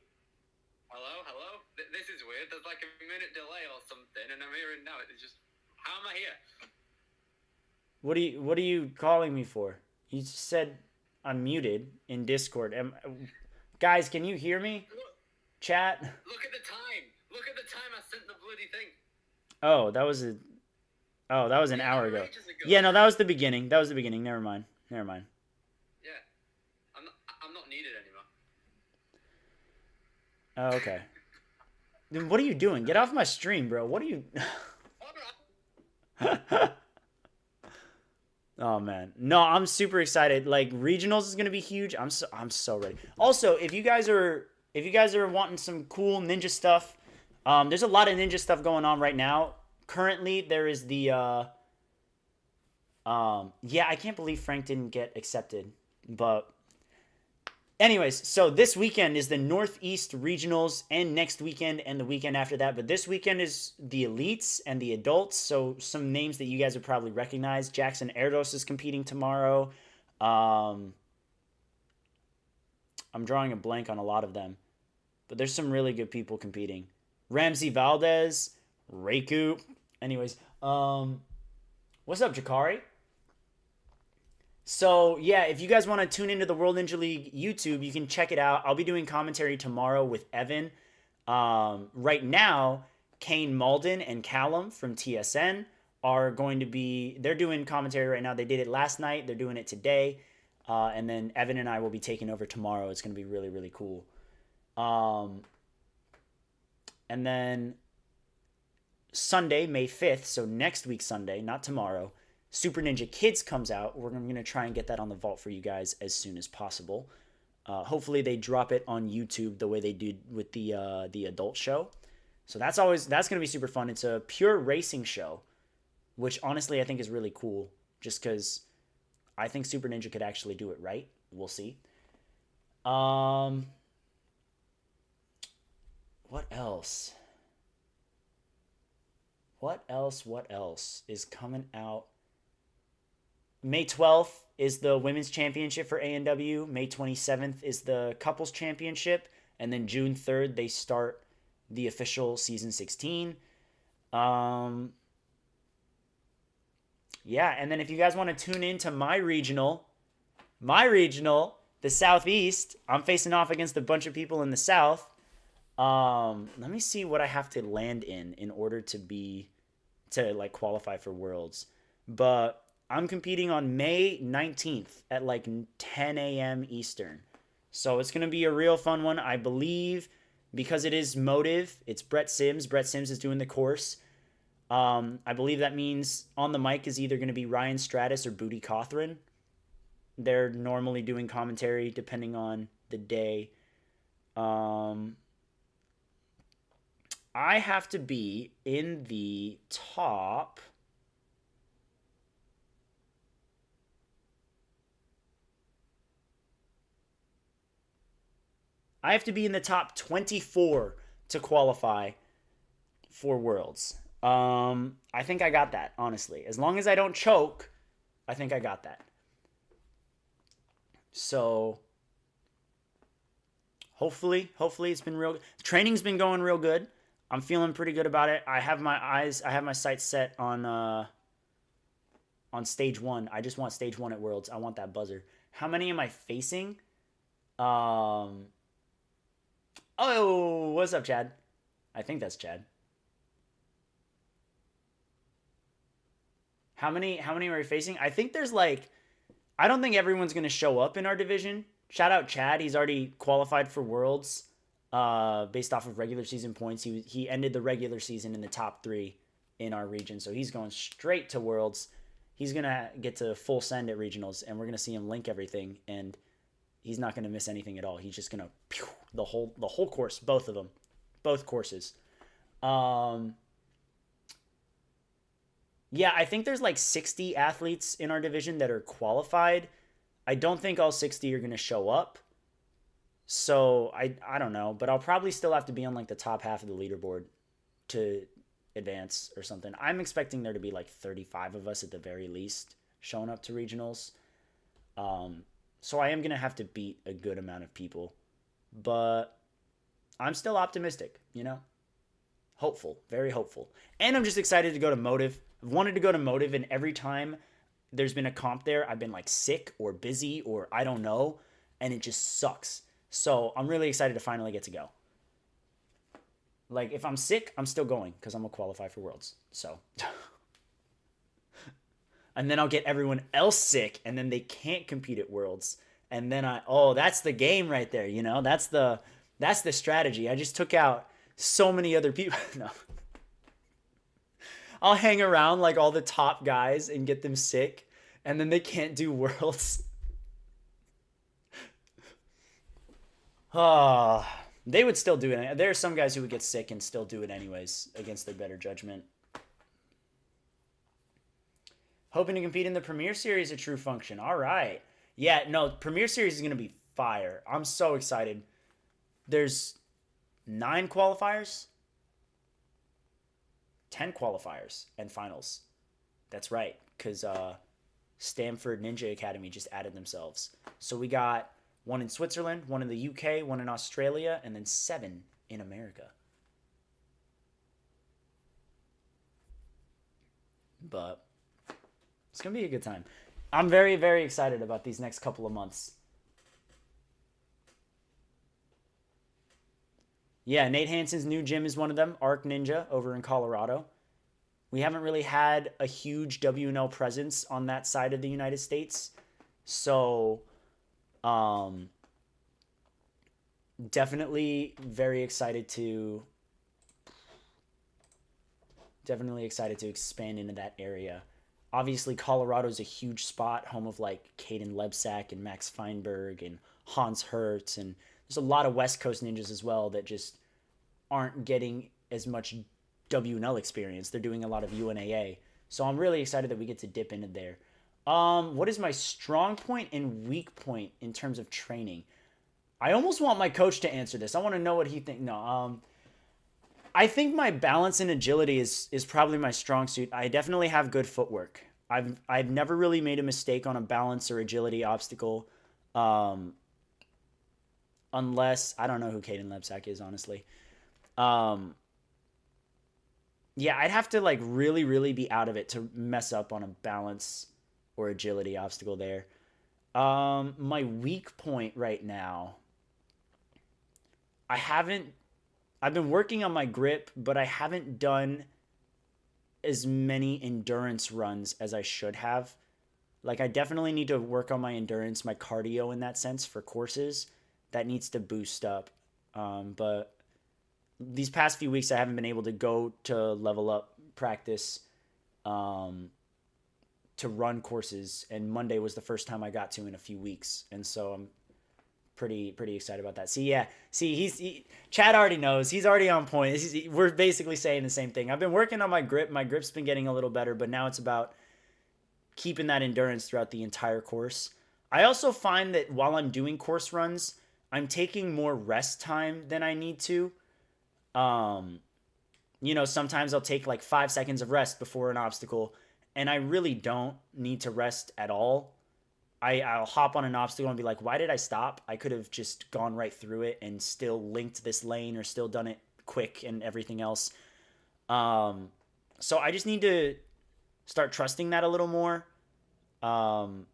Hello, hello. This is weird. There's like a minute delay or something, and I'm hearing now. It's just, how am I here? What are you calling me for? You just said I'm muted in Discord. Guys, can you hear me? Chat? Look at the time. Look at the time I sent the bloody thing. Oh, that was an Yeah, hour that was ago. ages ago. Yeah, no, that was the beginning. That was the beginning. Never mind. Never mind. Yeah, I'm not needed anymore. Oh, okay. Then what are you doing? Get off my stream, bro. What are you? Alright. Oh man. No, I'm super excited. Like regionals is gonna be huge. I'm so ready. Also, if you guys are wanting some cool ninja stuff, there's a lot of ninja stuff going on right now. Currently, there is the yeah, I can't believe Frank didn't get accepted. But anyways, so this weekend is the Northeast Regionals, and next weekend and the weekend after that. But this weekend is the elites and the adults. So some names that you guys would probably recognize. Jackson Erdos is competing tomorrow. Um, I'm drawing a blank on a lot of them, but there's some really good people competing. Ramsey Valdez, Reiku. Anyways, what's up, Jakari? So yeah, if you guys want to tune into the World Ninja League YouTube, you can check it out. I'll be doing commentary tomorrow with Evan. Right now, Kane Malden and Callum from TSN are going to be, they're doing commentary right now. They did it last night. They're doing it today. And then Evan and I will be taking over tomorrow. It's going to be really, really cool. And then Sunday, May 5th, so next week Sunday, not tomorrow, Super Ninja Kids comes out. We're going to try and get that on the vault for you guys as soon as possible. Hopefully they drop it on YouTube the way they did with the adult show. So that's going to be super fun. It's a pure racing show, which honestly I think is really cool just because I think Super Ninja could actually do it right. We'll see. What else? What else is coming out? May 12th is the Women's Championship for A&W. May 27th is the Couples Championship. And then June 3rd, they start the official Season 16. Yeah, and then if you guys want to tune in to my regional, the Southeast, I'm facing off against a bunch of people in the South. Let me see what I have to land in order to like qualify for Worlds. But I'm competing on May 19th at like 10 a.m. Eastern. So it's going to be a real fun one. I believe because it is Motive, it's Brett Sims. Brett Sims is doing the course. I believe that means on the mic is either going to be Ryan Stratus or Booty Cothran. They're normally doing commentary depending on the day. I have to be in the top. I have to be in the top 24 to qualify for Worlds. I think I got that, honestly. As long as I don't choke, I think I got that. So hopefully it's been real. Training's been going real good. I'm feeling pretty good about it. I have my sights set on stage 1. I just want stage 1 at Worlds. I want that buzzer. How many am I facing? Oh, what's up, Chad? I think that's Chad. How many are we facing? I think there's like, I don't think everyone's going to show up in our division. Shout out Chad. He's already qualified for Worlds based off of regular season points. He ended the regular season in the top 3 in our region. So he's going straight to Worlds. He's going to get to full send at regionals, and we're going to see him link everything, and he's not going to miss anything at all. He's just going to the whole course, both of them, both courses. Yeah, I think there's like 60 athletes in our division that are qualified. I don't think all 60 are going to show up. So I don't know, but I'll probably still have to be on like the top half of the leaderboard to advance or something. I'm expecting there to be like 35 of us at the very least showing up to regionals. So I am going to have to beat a good amount of people, but I'm still optimistic, you know? Hopeful, very hopeful. And I'm just excited to go to Motive. I've wanted to go to Motive, and every time there's been a comp there, I've been like sick or busy or I don't know, and it just sucks. So I'm really excited to finally get to go. Like, if I'm sick, I'm still going because I'm going to qualify for Worlds. So, and then I'll get everyone else sick, and then they can't compete at Worlds. And then that's the game right there, you know? That's the strategy. I just took out so many other people. No. I'll hang around like all the top guys and get them sick, and then they can't do Worlds. They would still do it. There are some guys who would get sick and still do it anyways against their better judgment. Hoping to compete in the Premier Series at True Function. All right. Yeah, no, Premier Series is going to be fire. I'm so excited. There's 9 qualifiers, 10 qualifiers, and finals. That's right, because Stanford Ninja Academy just added themselves. So we got 1 in Switzerland, 1 in the UK, 1 in Australia, and then 7 in America. But it's going to be a good time. I'm very, very excited about these next couple of months. Yeah, Nate Hansen's new gym is one of them, Arc Ninja over in Colorado. We haven't really had a huge WNL presence on that side of the United States. So, um, definitely very excited to expand into that area. Obviously, Colorado's a huge spot, home of like Caden Lebsack and Max Feinberg and Hans Hertz, and there's a lot of West Coast ninjas as well that just aren't getting as much WNL experience. They're doing a lot of UNAA, so I'm really excited that we get to dip into there. What is my strong point and weak point in terms of training? I almost want my coach to answer this. I want to know what he thinks. No, I think my balance and agility is probably my strong suit. I definitely have good footwork. I've never really made a mistake on a balance or agility obstacle, um, unless I don't know who Caden Lebsack is, honestly. Um, yeah, I'd have to like really really be out of it to mess up on a balance or agility obstacle there. My weak point right now, I haven't. I've been working on my grip, but I haven't done as many endurance runs as I should have. Like I definitely need to work on my endurance, my cardio in that sense for courses. That needs to boost up. But these past few weeks, I haven't been able to go to level up practice um, to run courses, and Monday was the first time I got to in a few weeks, and so I'm pretty excited about that. See, yeah, see, Chad already knows. He's already on point. We're basically saying the same thing. I've been working on my grip. My grip's been getting a little better, but now it's about keeping that endurance throughout the entire course. I also find that while I'm doing course runs, I'm taking more rest time than I need to. Um, Sometimes I'll take like 5 seconds of rest before an obstacle, and I really don't need to rest at all. I'll hop on an obstacle and be like, why did I stop? I could have just gone right through it and still linked this lane or still done it quick and everything else. Um, so I just need to start trusting that a little more. Um,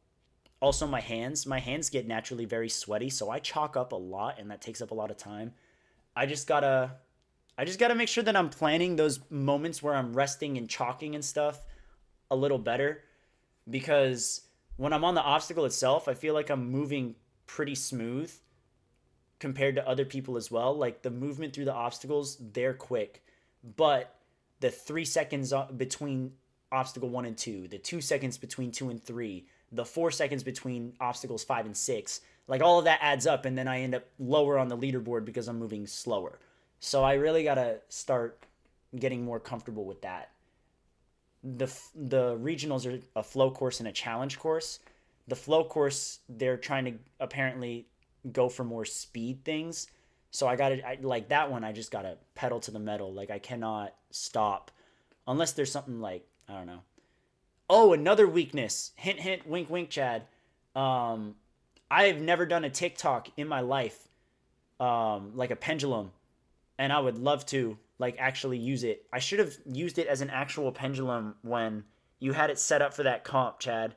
Also, my hands get naturally very sweaty, so I chalk up a lot, and that takes up a lot of time. I just gotta, I just gotta make sure that I'm planning those moments where I'm resting and chalking and stuff a little better, because when I'm on the obstacle itself, I feel like I'm moving pretty smooth compared to other people as well. Like the movement through the obstacles, they're quick, but the 3 seconds between obstacle 1 and 2, the 2 seconds between 2 and 3, the 4 seconds between obstacles 5 and 6, like all of that adds up, and then I end up lower on the leaderboard because I'm moving slower. So I really gotta start getting more comfortable with that. The regionals are a flow course and a challenge course. The flow course, they're trying to apparently go for more speed things. So like that one. I just gotta pedal to the metal. Like I cannot stop unless there's something like I don't know. Oh, another weakness. Hint, hint, wink, wink, Chad. Um, I've never done a TikTok in my life, like a pendulum, and I would love to like actually use it. I should have used it as an actual pendulum when you had it set up for that comp, Chad,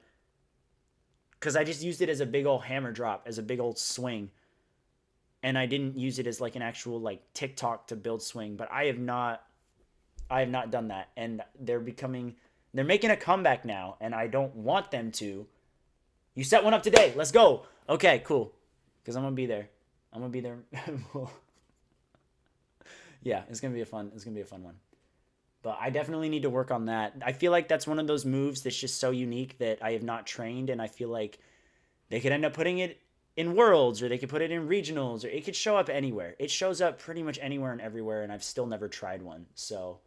because I just used it as a big old hammer drop, as a big old swing, and I didn't use it as like an actual like TikTok to build swing. But I have not done that, and they're making a comeback now, and I don't want them to. You set one up today. Let's go. Okay, cool. Because I'm gonna be there. I'm gonna be there. Yeah, it's gonna be a fun. It's gonna be a fun one. But I definitely need to work on that. I feel like that's one of those moves that's just so unique that I have not trained, and I feel like they could end up putting it in worlds, or they could put it in regionals, or it could show up anywhere. It shows up pretty much anywhere and everywhere, and I've still never tried one. So,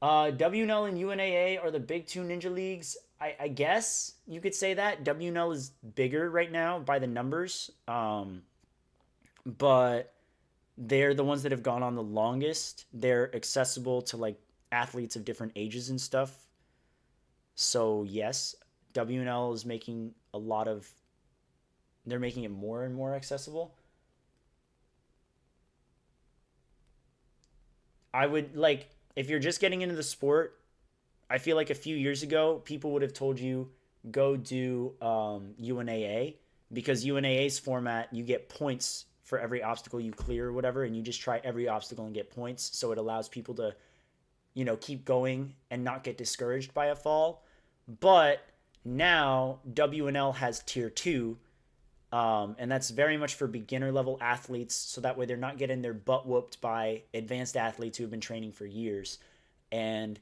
WNL and UNAA are the big two ninja leagues. I guess you could say that WNL is bigger right now by the numbers, but they're the ones that have gone on the longest. They're accessible to like athletes of different ages and stuff. So yes, WNL is making a lot of. They're making it more and more accessible. I would like if you're just getting into the sport. I feel like a few years ago, people would have told you go do UNAA, because UNAA's format, you get points for every obstacle you clear or whatever, and you just try every obstacle and get points. So it allows people to, keep going and not get discouraged by a fall. But now WNL has tier 2, and that's very much for beginner level athletes, so that way they're not getting their butt whooped by advanced athletes who have been training for years. And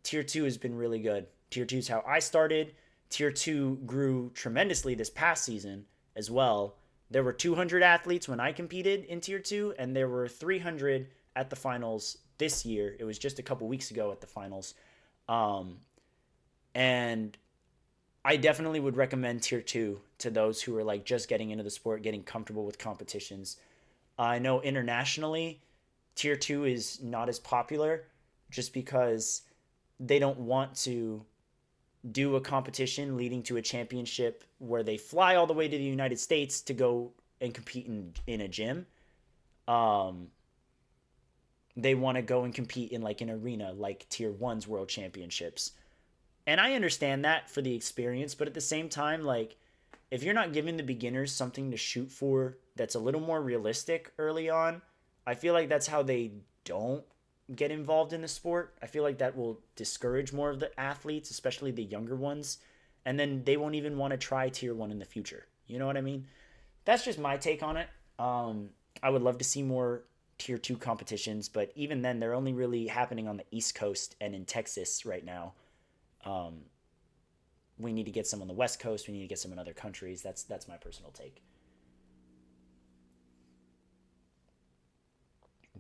tier 2 has been really good. Tier 2 is how I started. Tier 2 grew tremendously this past season as well. There were 200 athletes when I competed in tier 2, and there were 300 at the finals this year. It was just a couple weeks ago at the finals. And I definitely would recommend tier 2 to those who are like just getting into the sport, getting comfortable with competitions. I know internationally, tier 2 is not as popular just because they don't want to do a competition leading to a championship where they fly all the way to the United States to go and compete in a gym. They want to go and compete in like an arena, like tier 1's world championships. And I understand that for the experience, but at the same time, like, if you're not giving the beginners something to shoot for that's a little more realistic early on, I feel like that's how they don't get involved in the sport. I feel like that will discourage more of the athletes, especially the younger ones, and then they won't even want to try tier 1 in the future. You know what I mean? That's just my take on it. I would love to see more tier 2 competitions, but even then, they're only really happening on the East Coast and in Texas right now. We need to get some on the West Coast. We need to get some in other countries. That's my personal take.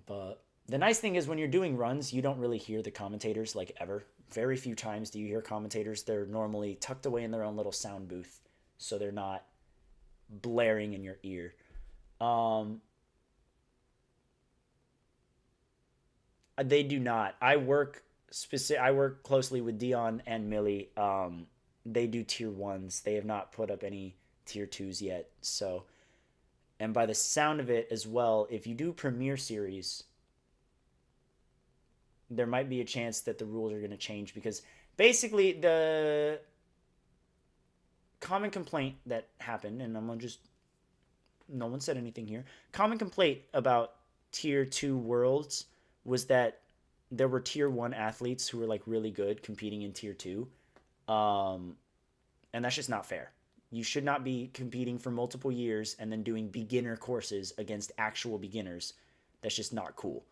But the nice thing is when you're doing runs, you don't really hear the commentators like ever. Very few times do you hear commentators. They're normally tucked away in their own little sound booth, so they're not blaring in your ear. They do not. I work closely with Dion and Millie. They do tier 1s. They have not put up any tier 2s yet. So, and by the sound of it as well, if you do Premier Series, there might be a chance that the rules are going to change, because basically the common complaint that happened, and I'm going to just, no one said anything here. Common complaint about tier 2 worlds was that there were tier 1 athletes who were like really good competing in tier 2. And that's just not fair. You should not be competing for multiple years and then doing beginner courses against actual beginners. That's just not cool.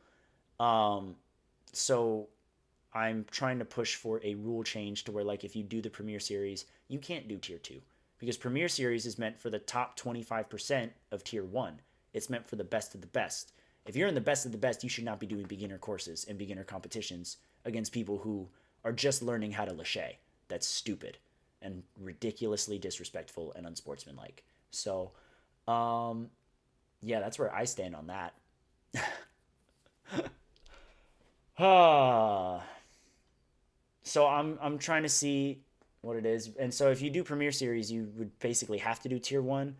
So I'm trying to push for a rule change to where, like, if you do the Premier Series, you can't do tier 2, because Premier Series is meant for the top 25% of tier 1. It's meant for the best of the best. If you're in the best of the best, you should not be doing beginner courses and beginner competitions against people who are just learning how to lâcher. That's stupid and ridiculously disrespectful and unsportsmanlike. So, yeah, that's where I stand on that. So I'm trying to see what it is. And so if you do Premier Series, you would basically have to do tier 1,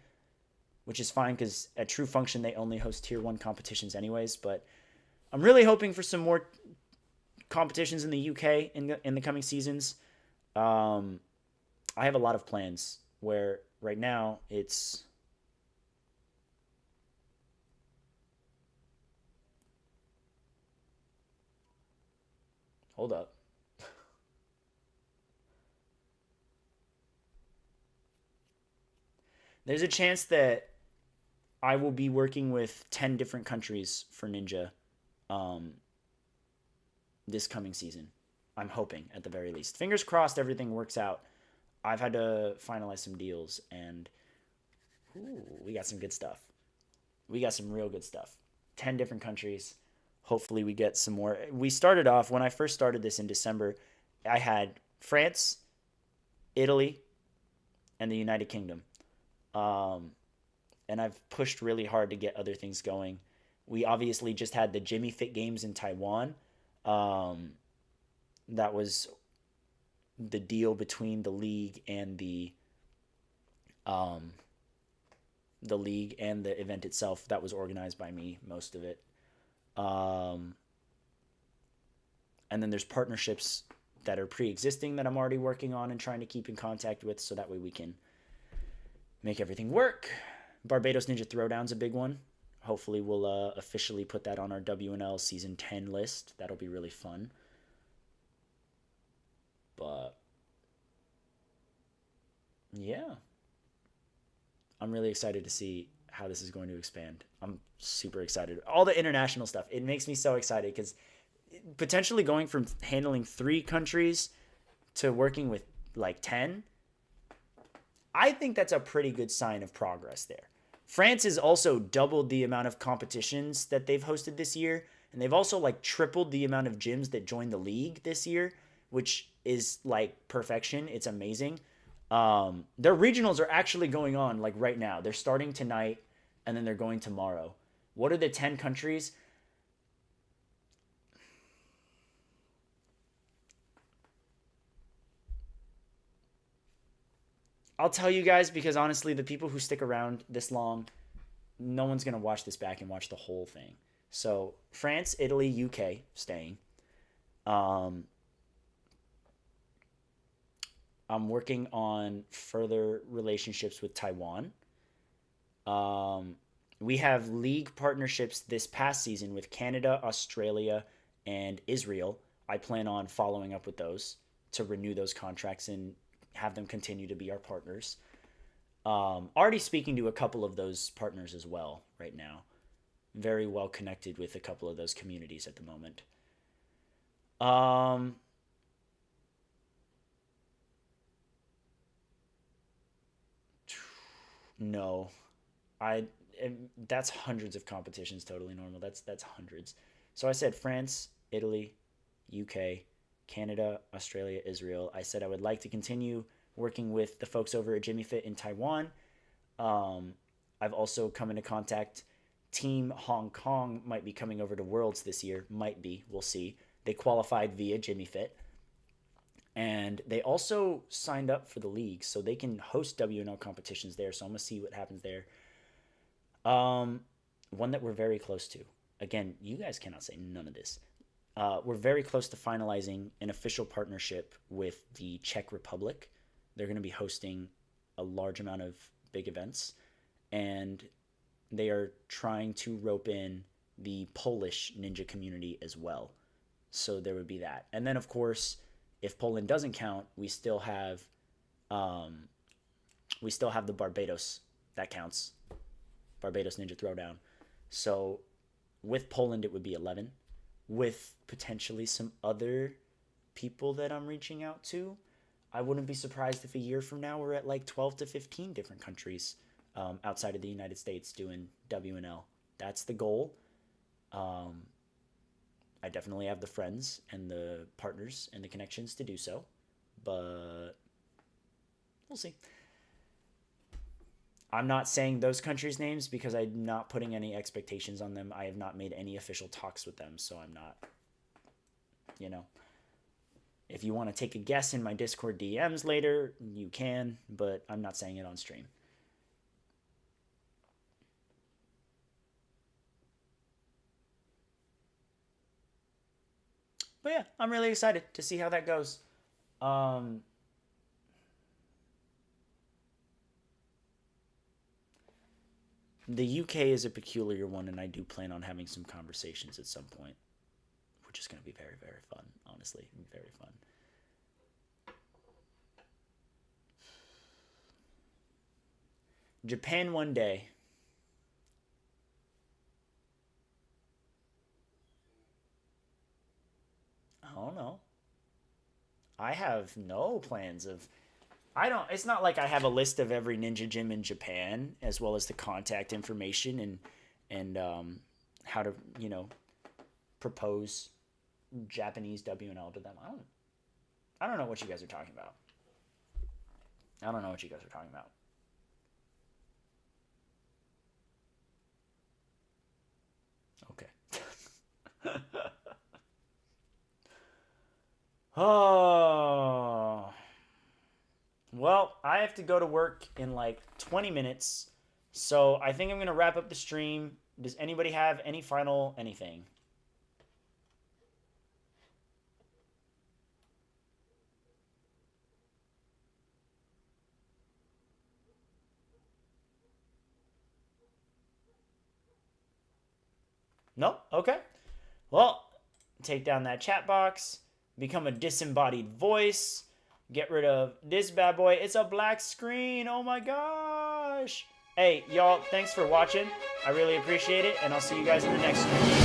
which is fine because at True Function they only host tier 1 competitions anyways. But I'm really hoping for some more competitions in the UK in the coming seasons. I have a lot of plans where right now it's hold up. There's a chance that I will be working with 10 different countries for Ninja this coming season. I'm hoping, at the very least. Fingers crossed everything works out. I've had to finalize some deals, and we got some good stuff. We got some real good stuff. 10 different countries. Hopefully we get some more. We started off, when I first started this in December, I had France, Italy, and the United Kingdom. And I've pushed really hard to get other things going. We obviously just had the Jimmy Fit Games in Taiwan. That was the deal between the league and the event itself. That was organized by me, most of it. And then there's partnerships that are pre-existing that I'm already working on and trying to keep in contact with, so that way we can make everything work. Barbados Ninja Throwdown's a big one. Hopefully, we'll officially put that on our WNL Season 10 list. That'll be really fun. But, yeah. I'm really excited to see how this is going to expand. I'm super excited. All the international stuff. It makes me so excited because potentially going from handling 3 countries to working with like 10, I think that's a pretty good sign of progress there. France has also doubled the amount of competitions that they've hosted this year, and they've also like tripled the amount of gyms that joined the league this year, which is like perfection. It's amazing. Their regionals are actually going on like right now. They're starting tonight, and then they're going tomorrow. What are the 10 countries? I'll tell you guys because honestly, the people who stick around this long, no one's gonna watch this back and watch the whole thing. So France, Italy, UK staying. Um, I'm working on further relationships with Taiwan. Um, we have league partnerships this past season with Canada, Australia, and Israel. I plan on following up with those to renew those contracts and have them continue to be our partners. Already speaking to a couple of those partners as well right now. Very well connected with a couple of those communities at the moment. Um, no, I that's hundreds of competitions totally normal. That's hundreds. So I said France, Italy, UK, Canada, Australia, Israel. I said I would like to continue working with the folks over at Jimmy Fit in Taiwan. Um, I've also come into contact. Team Hong Kong might be coming over to Worlds this year. Might be. We'll see. They qualified via Jimmy Fit. And they also signed up for the league, so they can host WNL competitions there. So I'm going to see what happens there. Um, One that we're very close to. Again, you guys cannot say none of this. We're very close to finalizing an official partnership with the Czech Republic. They're going to be hosting a large amount of big events, and they are trying to rope in the Polish ninja community as well. So there would be that. And then, of course, if Poland doesn't count, um, we still have the Barbados that counts. Barbados Ninja Throwdown. So with Poland, it would be 11. With potentially some other people that I'm reaching out to, I wouldn't be surprised if a year from now we're at like 12 to 15 different countries outside of the United States doing WNL. That's the goal. Um, I definitely have the friends and the partners and the connections to do so, but we'll see. I'm not saying those countries' names because I'm not putting any expectations on them. I have not made any official talks with them, so I'm not, you know. If you want to take a guess in my Discord DMs later, you can, but I'm not saying it on stream. But yeah, I'm really excited to see how that goes. Um, the UK is a peculiar one, and I do plan on having some conversations at some point, which is going to be very, very fun, honestly. Very fun. Japan one day. I don't know. I have no plans of. I don't. It's not like I have a list of every ninja gym in Japan, as well as the contact information and how to propose Japanese WNL to them. I don't know what you guys are talking about. I don't know what you guys are talking about. Okay. Oh. Well, I have to go to work in like 20 minutes. So I think I'm going to wrap up the stream. Does anybody have any final anything? Nope. Okay. Well, take down that chat box, become a disembodied voice, get rid of this bad boy. It's a black screen. Oh my gosh. Hey, y'all, thanks for watching. I really appreciate it, and I'll see you guys in the next stream.